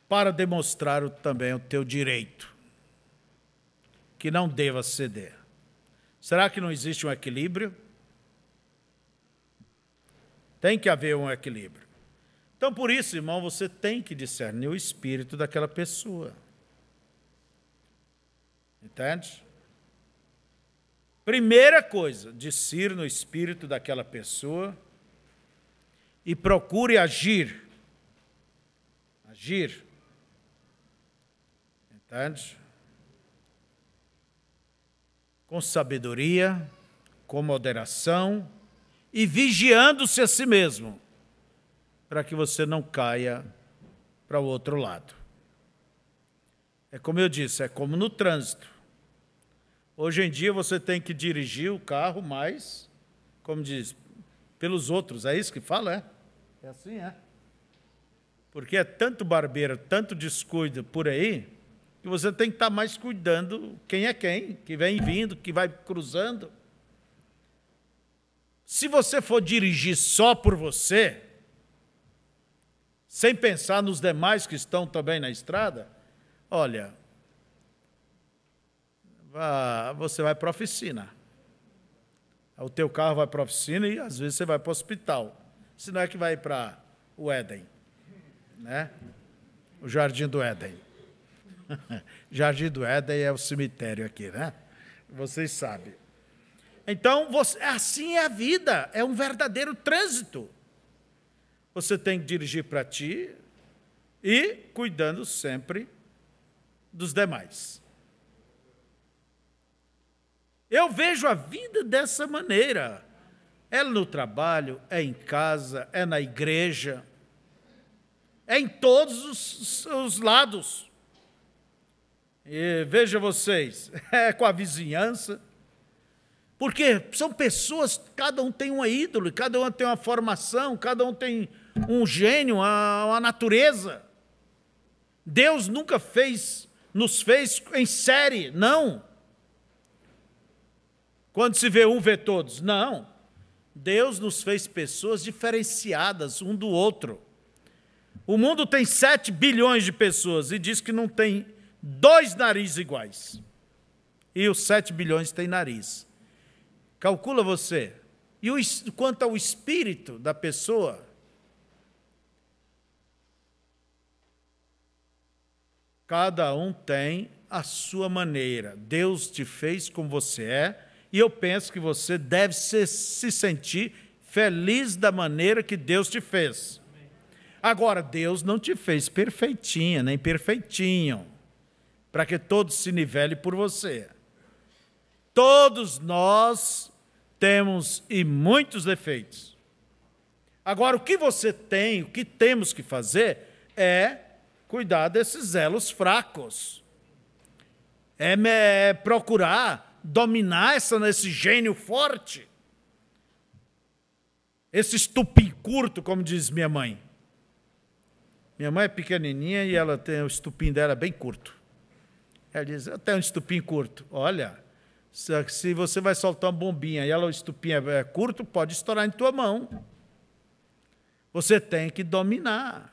Para demonstrar também o teu direito, que não deva ceder. Será que não existe um equilíbrio? Tem que haver um equilíbrio. Então, por isso, irmão, você tem que discernir o espírito daquela pessoa. Entende? Primeira coisa, discirna o espírito daquela pessoa e procure agir. Agir. Entende? Com sabedoria, com moderação e vigiando-se a si mesmo, para que você não caia para o outro lado. É como eu disse, é como no trânsito. Hoje em dia você tem que dirigir o carro mais, como diz, pelos outros. É isso que fala, é? É assim, é? Porque é tanto barbeiro, tanto descuido por aí, que você tem que estar mais cuidando quem é quem, que vem vindo, que vai cruzando. Se você for dirigir só por você, sem pensar nos demais que estão também na estrada, olha, você vai para a oficina. O teu carro vai para a oficina e às vezes você vai para o hospital. Se não é que vai para o Éden, né? O Jardim do Éden. Jardim do Éden é o cemitério aqui, né? Vocês sabem. Então, assim é a vida, é um verdadeiro trânsito. Você tem que dirigir para ti e cuidando sempre dos demais. Eu vejo a vida dessa maneira. É no trabalho, é em casa, é na igreja, é em todos os lados. E veja vocês, é com a vizinhança, porque são pessoas, cada um tem um ídolo, cada um tem uma formação, cada um tem um gênio, uma natureza. Deus nunca nos fez em série, não. Quando se vê um, vê todos. Não. Deus nos fez pessoas diferenciadas um do outro. O mundo tem 7 bilhões de pessoas e diz que não tem 2 narizes iguais. E os 7 bilhões têm nariz. Calcula você. E quanto ao espírito da pessoa, cada um tem a sua maneira. Deus te fez como você é, e eu penso que você deve se sentir feliz da maneira que Deus te fez. Agora, Deus não te fez perfeitinha, nem perfeitinho, para que todos se nivelem por você. Todos nós temos e muitos defeitos. Agora, o que você tem, o que temos que fazer é cuidar desses elos fracos. É procurar dominar esse gênio forte. Esse estupim curto, como diz minha mãe. Minha mãe é pequenininha e ela tem o estupim dela bem curto. Ela diz, eu tenho um estupim curto. Olha, se você vai soltar uma bombinha e o estupim é curto, pode estourar em tua mão. Você tem que dominar.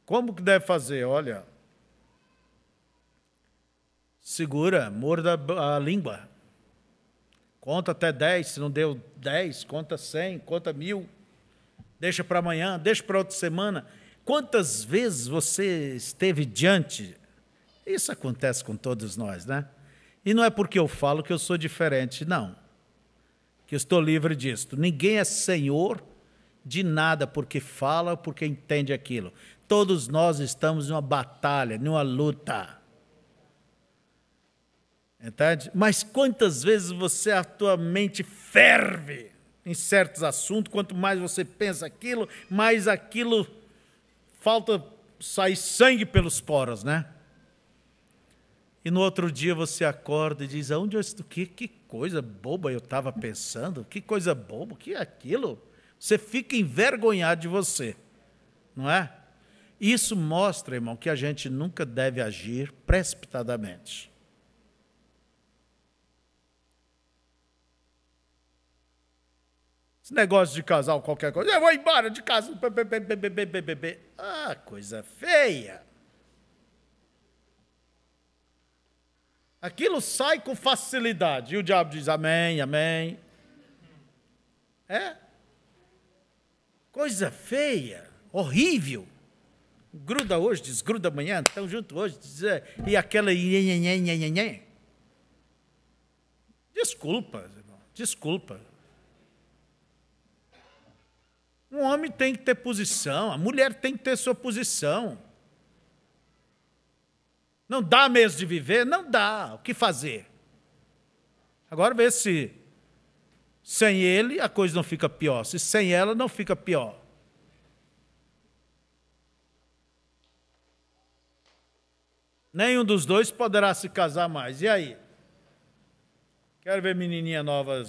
Como que deve fazer? Olha, segura, morda a língua. Conta até 10, se não deu 10, conta 100, conta 1000. Deixa para amanhã, deixa para outra semana. Quantas vezes você esteve diante? Isso acontece com todos nós, né? E não é porque eu falo que eu sou diferente, não. Que eu estou livre disso. Ninguém é senhor de nada porque fala, porque entende aquilo. Todos nós estamos numa batalha, numa luta. Entende? Mas quantas vezes a tua mente ferve em certos assuntos, quanto mais você pensa aquilo, mais aquilo falta sair sangue pelos poros, né? E no outro dia você acorda e diz, aonde eu estou? Que coisa boba eu estava pensando, que coisa boba, que é aquilo? Você fica envergonhado de você, não é? Isso mostra, irmão, que a gente nunca deve agir precipitadamente. Esse negócio de casal, qualquer coisa, eu vou embora de casa, coisa feia. Aquilo sai com facilidade. E o diabo diz amém, amém. É? Coisa feia, horrível. Gruda hoje, desgruda amanhã, estão juntos hoje. E aquela... Desculpa, irmão, desculpa. Um homem tem que ter posição, a mulher tem que ter sua posição. Não dá mesmo de viver? Não dá. O que fazer? Agora vê se sem ele a coisa não fica pior. Se sem ela não fica pior. Nenhum dos dois poderá se casar mais. E aí? Quero ver menininha nova,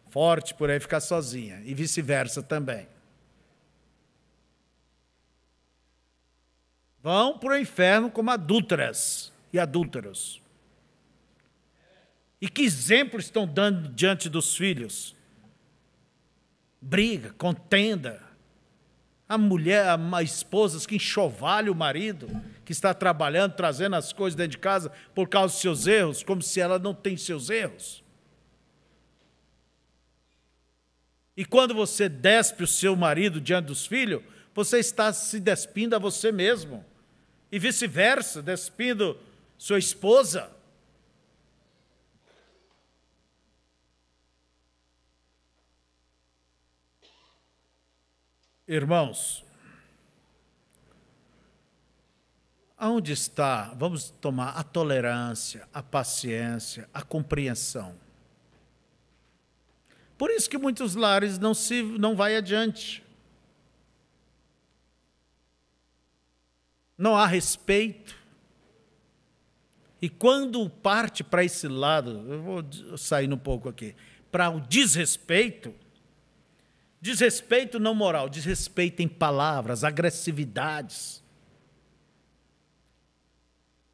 forte por aí, ficar sozinha. E vice-versa também. Vão para o inferno como adúlteras e adúlteros. E que exemplo estão dando diante dos filhos? Briga, contenda. A mulher, a esposa que enxovalha o marido, que está trabalhando, trazendo as coisas dentro de casa por causa dos seus erros, como se ela não tem seus erros. E quando você despe o seu marido diante dos filhos, você está se despindo a você mesmo. E vice-versa, despindo sua esposa. Irmãos, aonde está, vamos tomar a tolerância, a paciência, a compreensão. Por isso que muitos lares não vai adiante. Não há respeito. E quando parte para esse lado, eu vou sair um pouco aqui, para o desrespeito, desrespeito não moral, desrespeito em palavras, agressividades.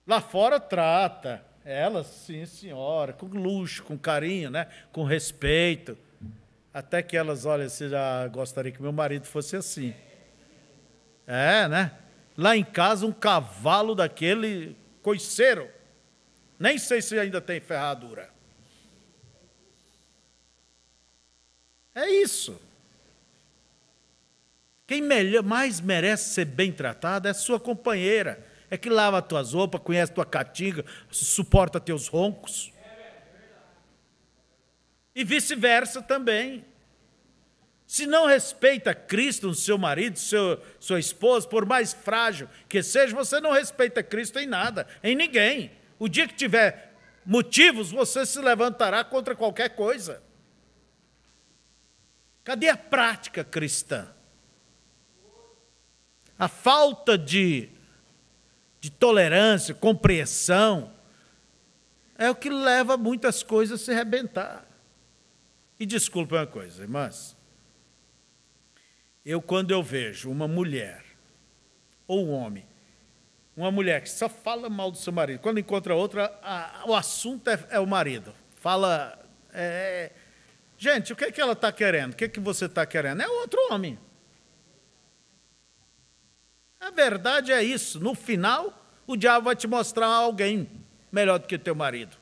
Lá fora trata ela, sim senhora, com luxo, com carinho, né? Com respeito. Até que elas, olha, você já gostaria que meu marido fosse assim. É, né? Lá em casa, um cavalo daquele coiceiro. Nem sei se ainda tem ferradura. É isso. Quem mais merece ser bem tratado é a sua companheira. É que lava as tuas roupas, conhece tua caatinga, suporta teus roncos. E vice-versa também. Se não respeita Cristo no seu marido, sua esposa, por mais frágil que seja, você não respeita Cristo em nada, em ninguém. O dia que tiver motivos, você se levantará contra qualquer coisa. Cadê a prática cristã? A falta de tolerância, compreensão, é o que leva muitas coisas a se arrebentar. E desculpa uma coisa, irmãs. Quando eu vejo uma mulher, ou um homem, uma mulher que só fala mal do seu marido, quando encontra outra, o assunto é o marido. Fala... Gente, o que é que ela está querendo? O que é que você está querendo? É outro homem. A verdade é isso. No final, o diabo vai te mostrar alguém melhor do que teu marido.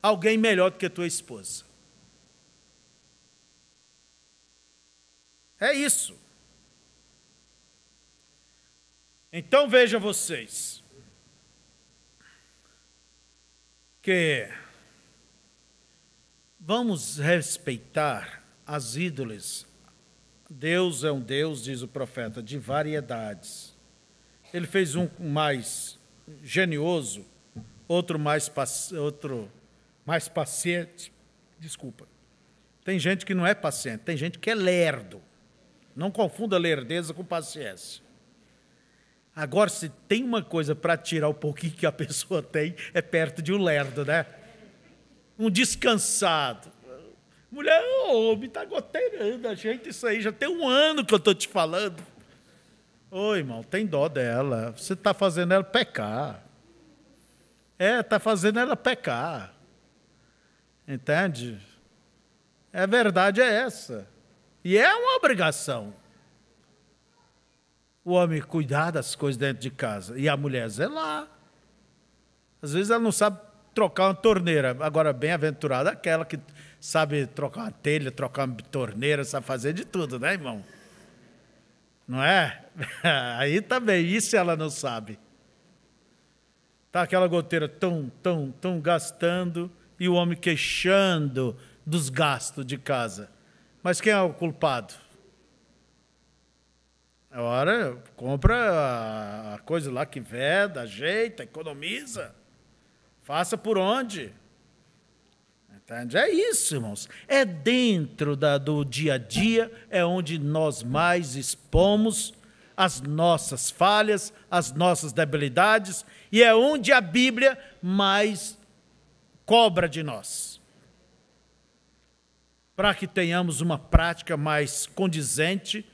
alguém melhor do que a tua esposa. É isso. Então veja vocês que vamos respeitar as ídolos. Deus é um Deus, diz o profeta, de variedades. Ele fez um mais genioso, outro mais paciente. Desculpa. Tem gente que não é paciente, tem gente que é lerdo. Não confunda lerdeza com paciência. Agora, se tem uma coisa para tirar o pouquinho que a pessoa tem, é perto de um lerdo, né? Um descansado. Mulher, homem, está goteirando a gente isso aí. Já tem um ano que eu estou te falando. Ô, irmão, tem dó dela. Você está fazendo ela pecar. Está fazendo ela pecar. Entende? A verdade é essa. E é uma obrigação. O homem cuidar das coisas dentro de casa. E a mulher zelar. Às vezes ela não sabe trocar uma torneira. Agora, bem-aventurada aquela que sabe trocar uma telha, trocar uma torneira, sabe fazer de tudo, né, irmão? Não é? Aí também, isso ela não sabe. Tá aquela goteira tão gastando e o homem queixando dos gastos de casa. Mas quem é o culpado? Agora, compra a coisa lá que veda, ajeita, economiza. Faça por onde? Entende? É isso, irmãos. É dentro do dia a dia, é onde nós mais expomos as nossas falhas, as nossas debilidades, e é onde a Bíblia mais cobra de nós. Para que tenhamos uma prática mais condizente,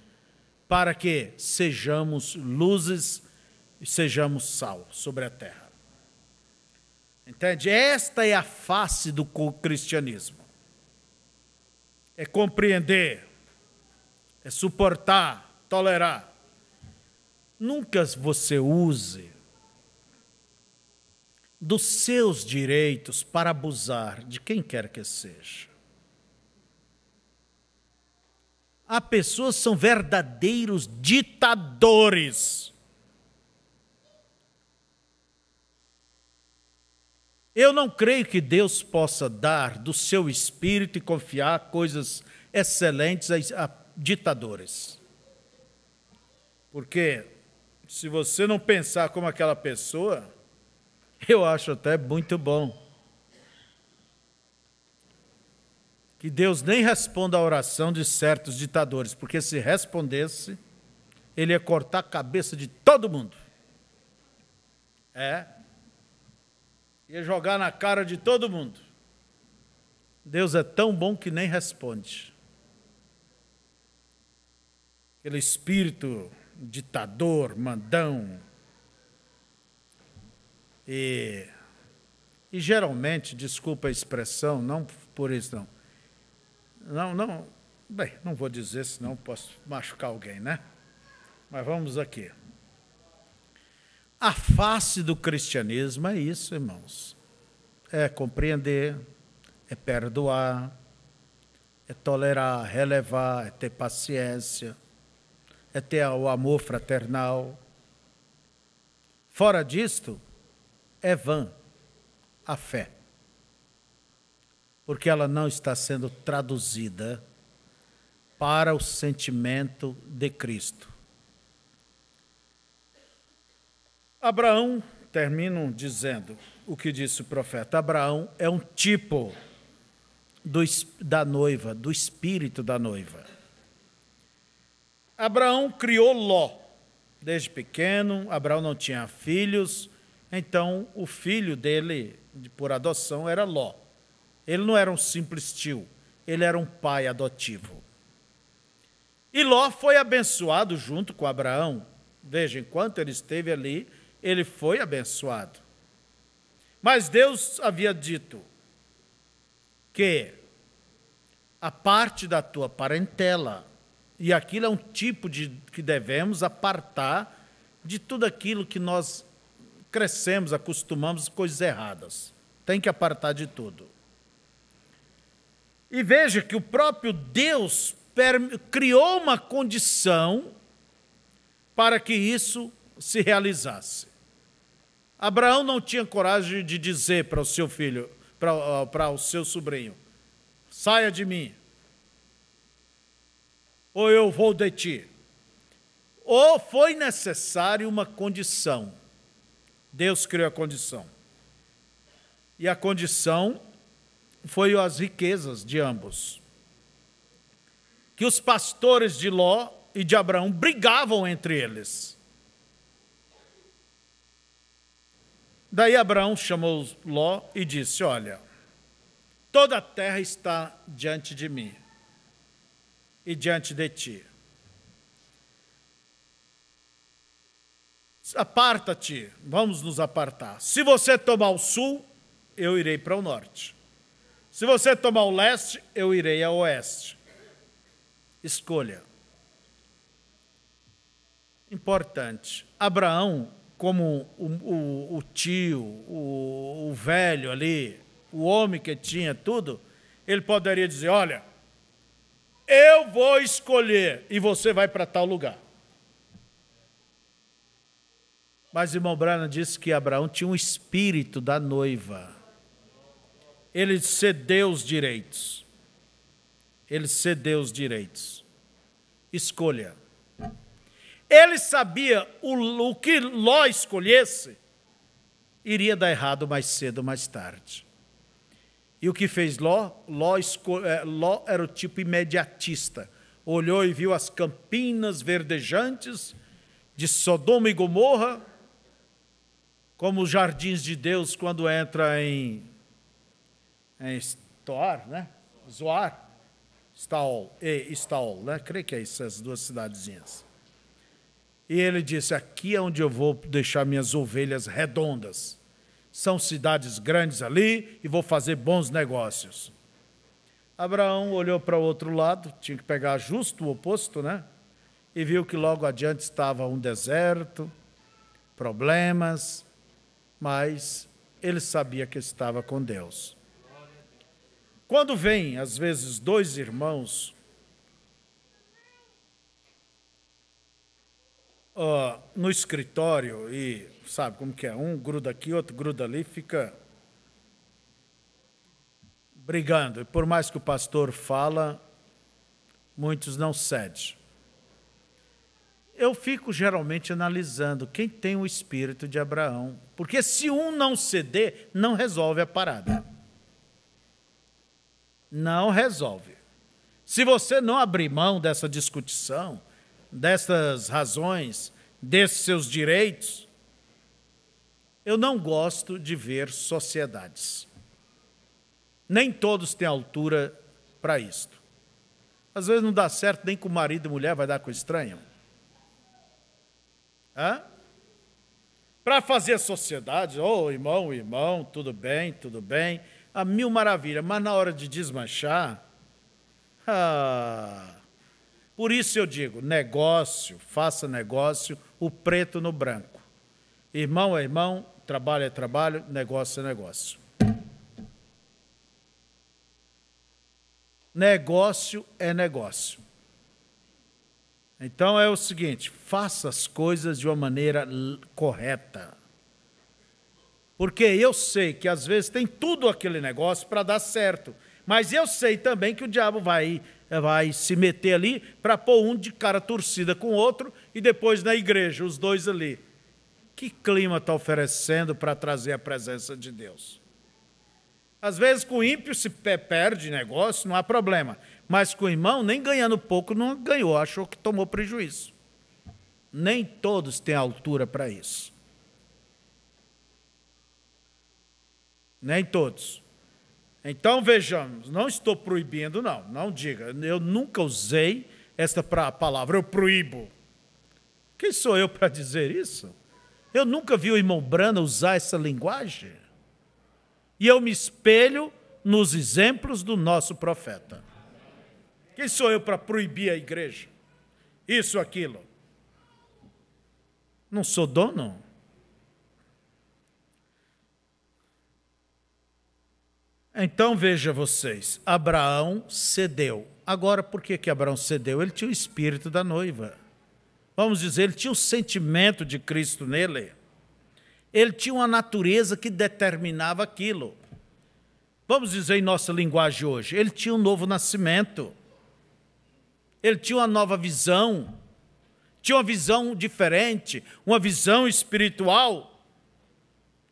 para que sejamos luzes e sejamos sal sobre a terra. Entende? Esta é a face do cristianismo. É compreender, é suportar, tolerar. Nunca você use dos seus direitos para abusar de quem quer que seja. Há pessoas que são verdadeiros ditadores. Eu não creio que Deus possa dar do seu espírito e confiar coisas excelentes a ditadores. Porque se você não pensar como aquela pessoa, eu acho até muito bom que Deus nem responda a oração de certos ditadores, porque se respondesse, ele ia cortar a cabeça de todo mundo. Ia jogar na cara de todo mundo. Deus é tão bom que nem responde. Aquele espírito ditador, mandão. E geralmente, desculpa a expressão, não por isso não. Bem, não vou dizer, senão posso machucar alguém, né? Mas vamos aqui. A face do cristianismo é isso, irmãos. É compreender, é perdoar, é tolerar, relevar, é ter paciência, é ter o amor fraternal. Fora disto, é vã a fé, porque ela não está sendo traduzida para o sentimento de Cristo. Abraão, termino dizendo o que disse o profeta, Abraão é um tipo da noiva, do espírito da noiva. Abraão criou Ló. Desde pequeno, Abraão não tinha filhos, então o filho dele, por adoção, era Ló. Ele não era um simples tio, ele era um pai adotivo. E Ló foi abençoado junto com Abraão. Veja, enquanto ele esteve ali, ele foi abençoado. Mas Deus havia dito que a parte da tua parentela, e aquilo é um tipo que devemos apartar de tudo aquilo que nós crescemos, acostumamos, coisas erradas. Tem que apartar de tudo. E veja que o próprio Deus criou uma condição para que isso se realizasse. Abraão não tinha coragem de dizer para o seu filho, para o seu sobrinho: saia de mim, ou eu vou de ti. Ou foi necessário uma condição. Deus criou a condição. E a condição foi as riquezas de ambos. Que os pastores de Ló e de Abraão brigavam entre eles. Daí Abraão chamou Ló e disse: olha, toda a terra está diante de mim e diante de ti. Aparta-te, vamos nos apartar. Se você tomar o sul, eu irei para o norte. Se você tomar o leste, eu irei ao oeste. Escolha. Importante. Abraão, como o tio, o velho ali, o homem que tinha tudo, ele poderia dizer: olha, eu vou escolher e você vai para tal lugar. Mas o irmão Branham disse que Abraão tinha um espírito da noiva. Ele cedeu os direitos. Ele cedeu os direitos. Escolha. Ele sabia o que Ló escolhesse iria dar errado mais cedo ou mais tarde. E o que fez Ló? Ló era o tipo imediatista. Olhou e viu as campinas verdejantes de Sodoma e Gomorra, como os jardins de Deus quando entra em Zoar, né? Zoar, Estaol, né? Creio que é isso, essas duas cidadezinhas. E ele disse: aqui é onde eu vou deixar minhas ovelhas redondas. São cidades grandes ali e vou fazer bons negócios. Abraão olhou para o outro lado, tinha que pegar justo o oposto, né? E viu que logo adiante estava um deserto, problemas, mas ele sabia que estava com Deus. Quando vem, às vezes, dois irmãos no escritório e sabe como que é? Um gruda aqui, outro gruda ali, fica brigando. E por mais que o pastor fala, muitos não cedem. Eu fico geralmente analisando quem tem o espírito de Abraão. Porque se um não ceder, não resolve a parada. Não resolve. Se você não abrir mão dessa discussão, dessas razões, desses seus direitos, eu não gosto de ver sociedades. Nem todos têm altura para isto. Às vezes não dá certo nem com marido e mulher, vai dar com estranho. Para fazer a sociedade, irmão, tudo bem, a mil maravilha, mas na hora de desmanchar, por isso eu digo, negócio, faça negócio, o preto no branco. Irmão é irmão, trabalho é trabalho, negócio é negócio. Negócio é negócio. Então é o seguinte, faça as coisas de uma maneira correta. Porque eu sei que às vezes tem tudo aquele negócio para dar certo, mas eu sei também que o diabo vai se meter ali para pôr um de cara torcida com o outro e depois na igreja, os dois ali. Que clima está oferecendo para trazer a presença de Deus? Às vezes com o ímpio se perde negócio, não há problema. Mas com o irmão, nem ganhando pouco, não ganhou, achou que tomou prejuízo. Nem todos têm altura para isso. Nem todos. Então, vejamos, não estou proibindo, não diga. Eu nunca usei esta palavra, eu proíbo. Quem sou eu para dizer isso? Eu nunca vi o irmão Branham usar essa linguagem. E eu me espelho nos exemplos do nosso profeta. Quem sou eu para proibir a igreja? Isso, aquilo. Não sou dono. Então veja vocês, Abraão cedeu. Agora, por que Abraão cedeu? Ele tinha o espírito da noiva. Vamos dizer, ele tinha o sentimento de Cristo nele. Ele tinha uma natureza que determinava aquilo. Vamos dizer em nossa linguagem hoje, ele tinha um novo nascimento. Ele tinha uma nova visão. Tinha uma visão diferente, uma visão espiritual.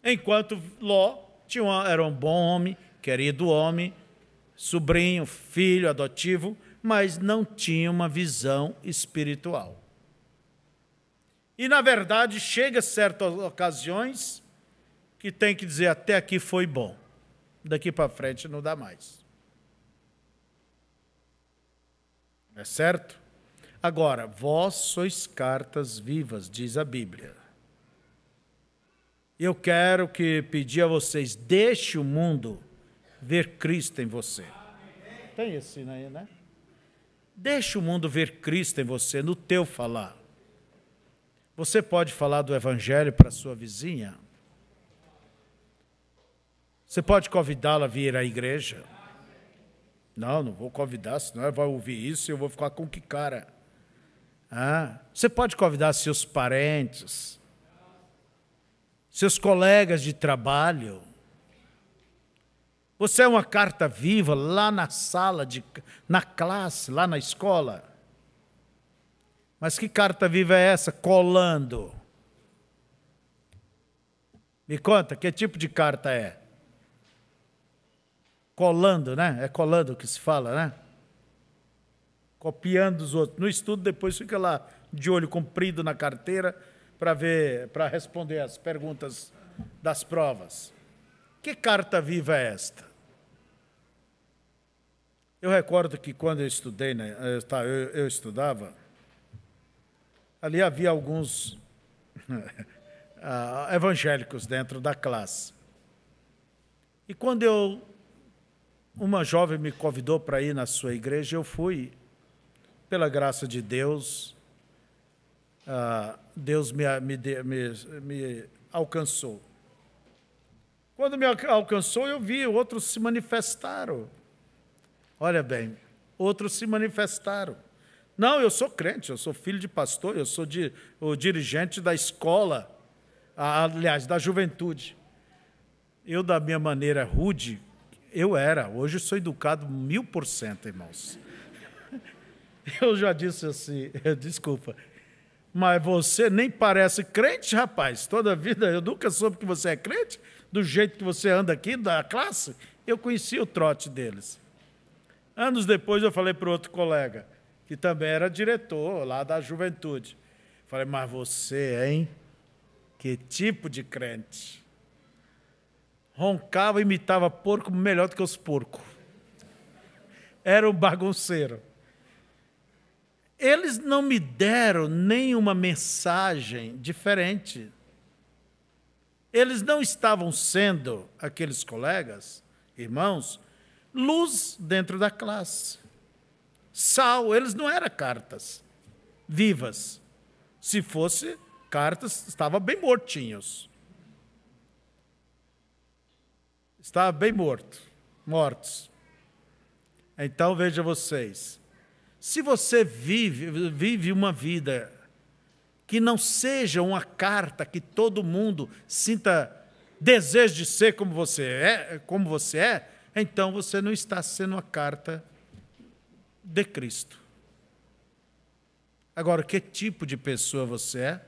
Enquanto Ló era um bom homem, querido homem, sobrinho, filho adotivo, mas não tinha uma visão espiritual. E, na verdade, chega a certas ocasiões que tem que dizer, até aqui foi bom, daqui para frente não dá mais. É certo? Agora, vós sois cartas vivas, diz a Bíblia. Eu quero pedir a vocês, deixe o mundo ver Cristo em você. Tem esse aí, né? Deixe o mundo ver Cristo em você, no teu falar. Você pode falar do Evangelho para sua vizinha? Você pode convidá-la a vir à igreja? Não vou convidar, senão ela vai ouvir isso e eu vou ficar com que cara? Você pode convidar seus parentes, seus colegas de trabalho. Você é uma carta viva lá na sala, na classe, lá na escola. Mas que carta viva é essa? Colando. Me conta, que tipo de carta é? Colando, né? É colando que se fala, né? Copiando os outros. No estudo, depois fica lá de olho comprido na carteira para responder as perguntas das provas. Que carta viva é esta? Eu recordo que quando eu estudei, eu estudava, ali havia alguns evangélicos dentro da classe. E quando uma jovem me convidou para ir na sua igreja, eu fui. Pela graça de Deus, Deus me alcançou. Quando me alcançou, eu vi, outros se manifestaram. Olha bem, outros se manifestaram. Não, eu sou crente, eu sou filho de pastor, eu sou o dirigente da escola, aliás, da juventude. Eu, da minha maneira rude, hoje eu sou educado 1000%, irmãos. Eu já disse assim, desculpa, mas você nem parece crente, rapaz. Toda a vida eu nunca soube que você é crente, do jeito que você anda aqui, da classe. Eu conheci o trote deles. Anos depois eu falei para outro colega, que também era diretor lá da juventude. Falei, mas você, hein? Que tipo de crente? Roncava e imitava porco melhor do que os porcos. Era um bagunceiro. Eles não me deram nenhuma mensagem diferente. Eles não estavam sendo, aqueles colegas, irmãos, luz dentro da classe. Sal, eles não eram cartas vivas. Se fosse cartas, estavam bem mortinhos. Estavam bem mortos. Então, veja vocês. Se você vive uma vida que não seja uma carta que todo mundo sinta desejo de ser como você é, então você não está sendo uma carta de Cristo. Agora, que tipo de pessoa você é?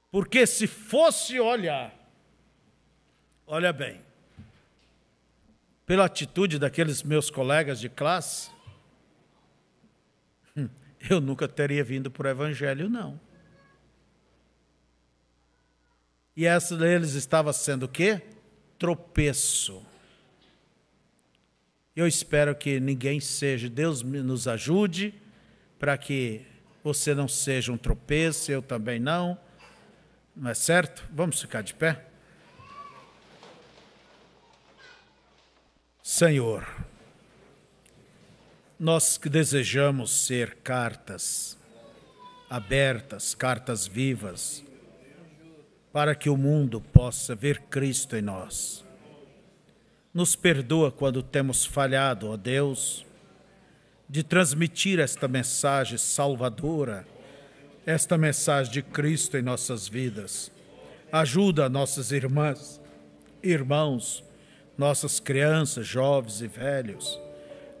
Porque se fosse olha bem, pela atitude daqueles meus colegas de classe, eu nunca teria vindo para o Evangelho, não. E essa deles estava sendo o quê? Tropeço. Eu espero que ninguém seja, Deus nos ajude, para que você não seja um tropeço, eu também não. Não é certo? Vamos ficar de pé? Senhor, nós que desejamos ser cartas abertas, cartas vivas, para que o mundo possa ver Cristo em nós. Nos perdoa quando temos falhado, ó Deus, de transmitir esta mensagem salvadora, esta mensagem de Cristo em nossas vidas. Ajuda nossas irmãs, irmãos, nossas crianças, jovens e velhos,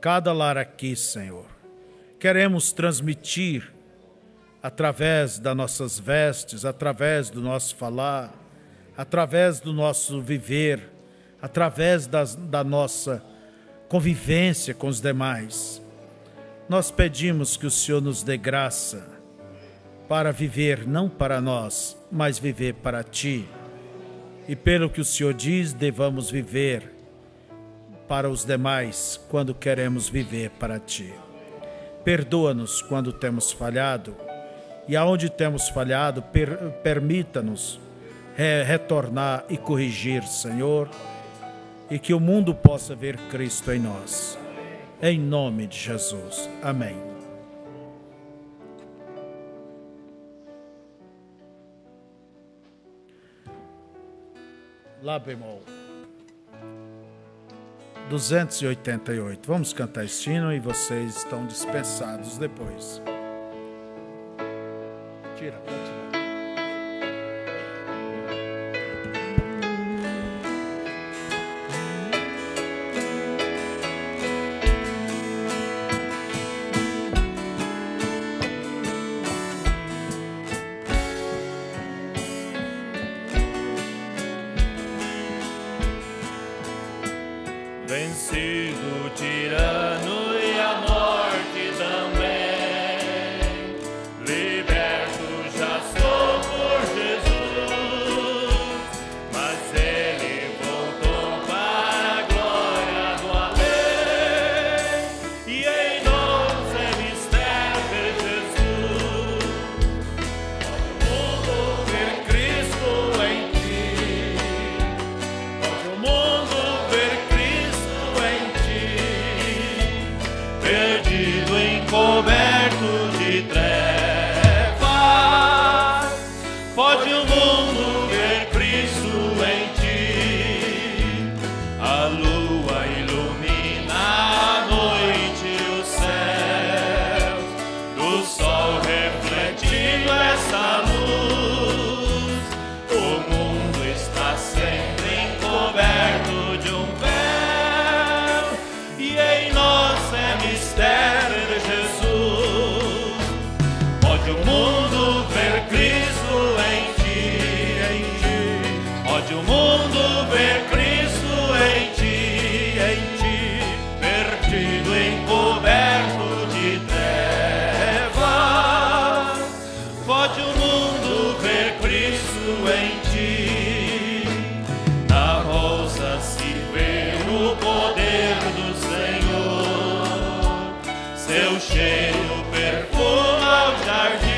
cada lar aqui, Senhor. Queremos transmitir através das nossas vestes, através do nosso falar, através do nosso viver, através da nossa convivência com os demais. Nós pedimos que o Senhor nos dê graça para viver não para nós, mas viver para Ti. E pelo que o Senhor diz, devamos viver para os demais quando queremos viver para Ti. Perdoa-nos quando temos falhado, e aonde temos falhado, permita-nos retornar e corrigir, Senhor, e que o mundo possa ver Cristo em nós. Em nome de Jesus. Amém. Lá bemol 288. Vamos cantar este hino e vocês estão dispensados depois. Tira, pode tirar. Vencido o tirano e a morte também, liberto já sou por Jesus, mas ele voltou para a glória do além, e em nós é mistério ver Jesus, pode o mundo ver Cristo em ti, pode o mundo ver perdido, encoberto de trevas, pode o mundo ver Cristo em ti. A lua ilumina a noite e os céus, do sol refletindo essa luz. O mundo está sempre encoberto de um véu, e em nós é mistério de Jesus. Pode o mundo ver Cristo em ti, pode o mundo ver Cristo em ti, perdido, encoberto de trevas. Pode o mundo ver Cristo em ti. Na rosa se vê o poder do Senhor, seu cheiro perfuma o jardim.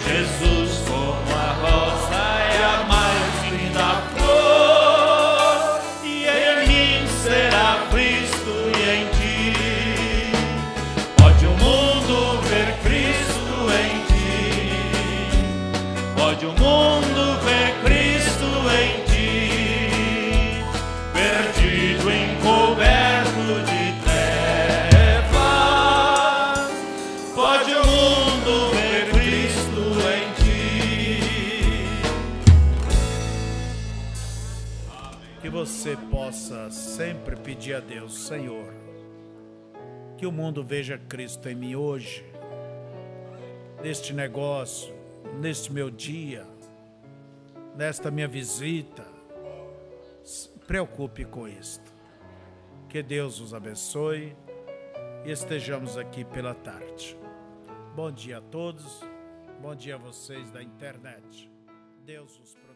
Jesus como a rosa é a mais linda flor, e em mim será Cristo e em ti. Pode o mundo ver Cristo em ti, pode o mundo ver Cristo em ti, perdido, encoberto de trevas. Pode o mundo ver Cristo em ti. Que você possa sempre pedir a Deus: Senhor, que o mundo veja Cristo em mim hoje, neste negócio, neste meu dia, nesta minha visita. Se preocupe com isto. Que Deus os abençoe e estejamos aqui pela tarde. Bom dia a todos, bom dia a vocês da internet. Deus os proteja.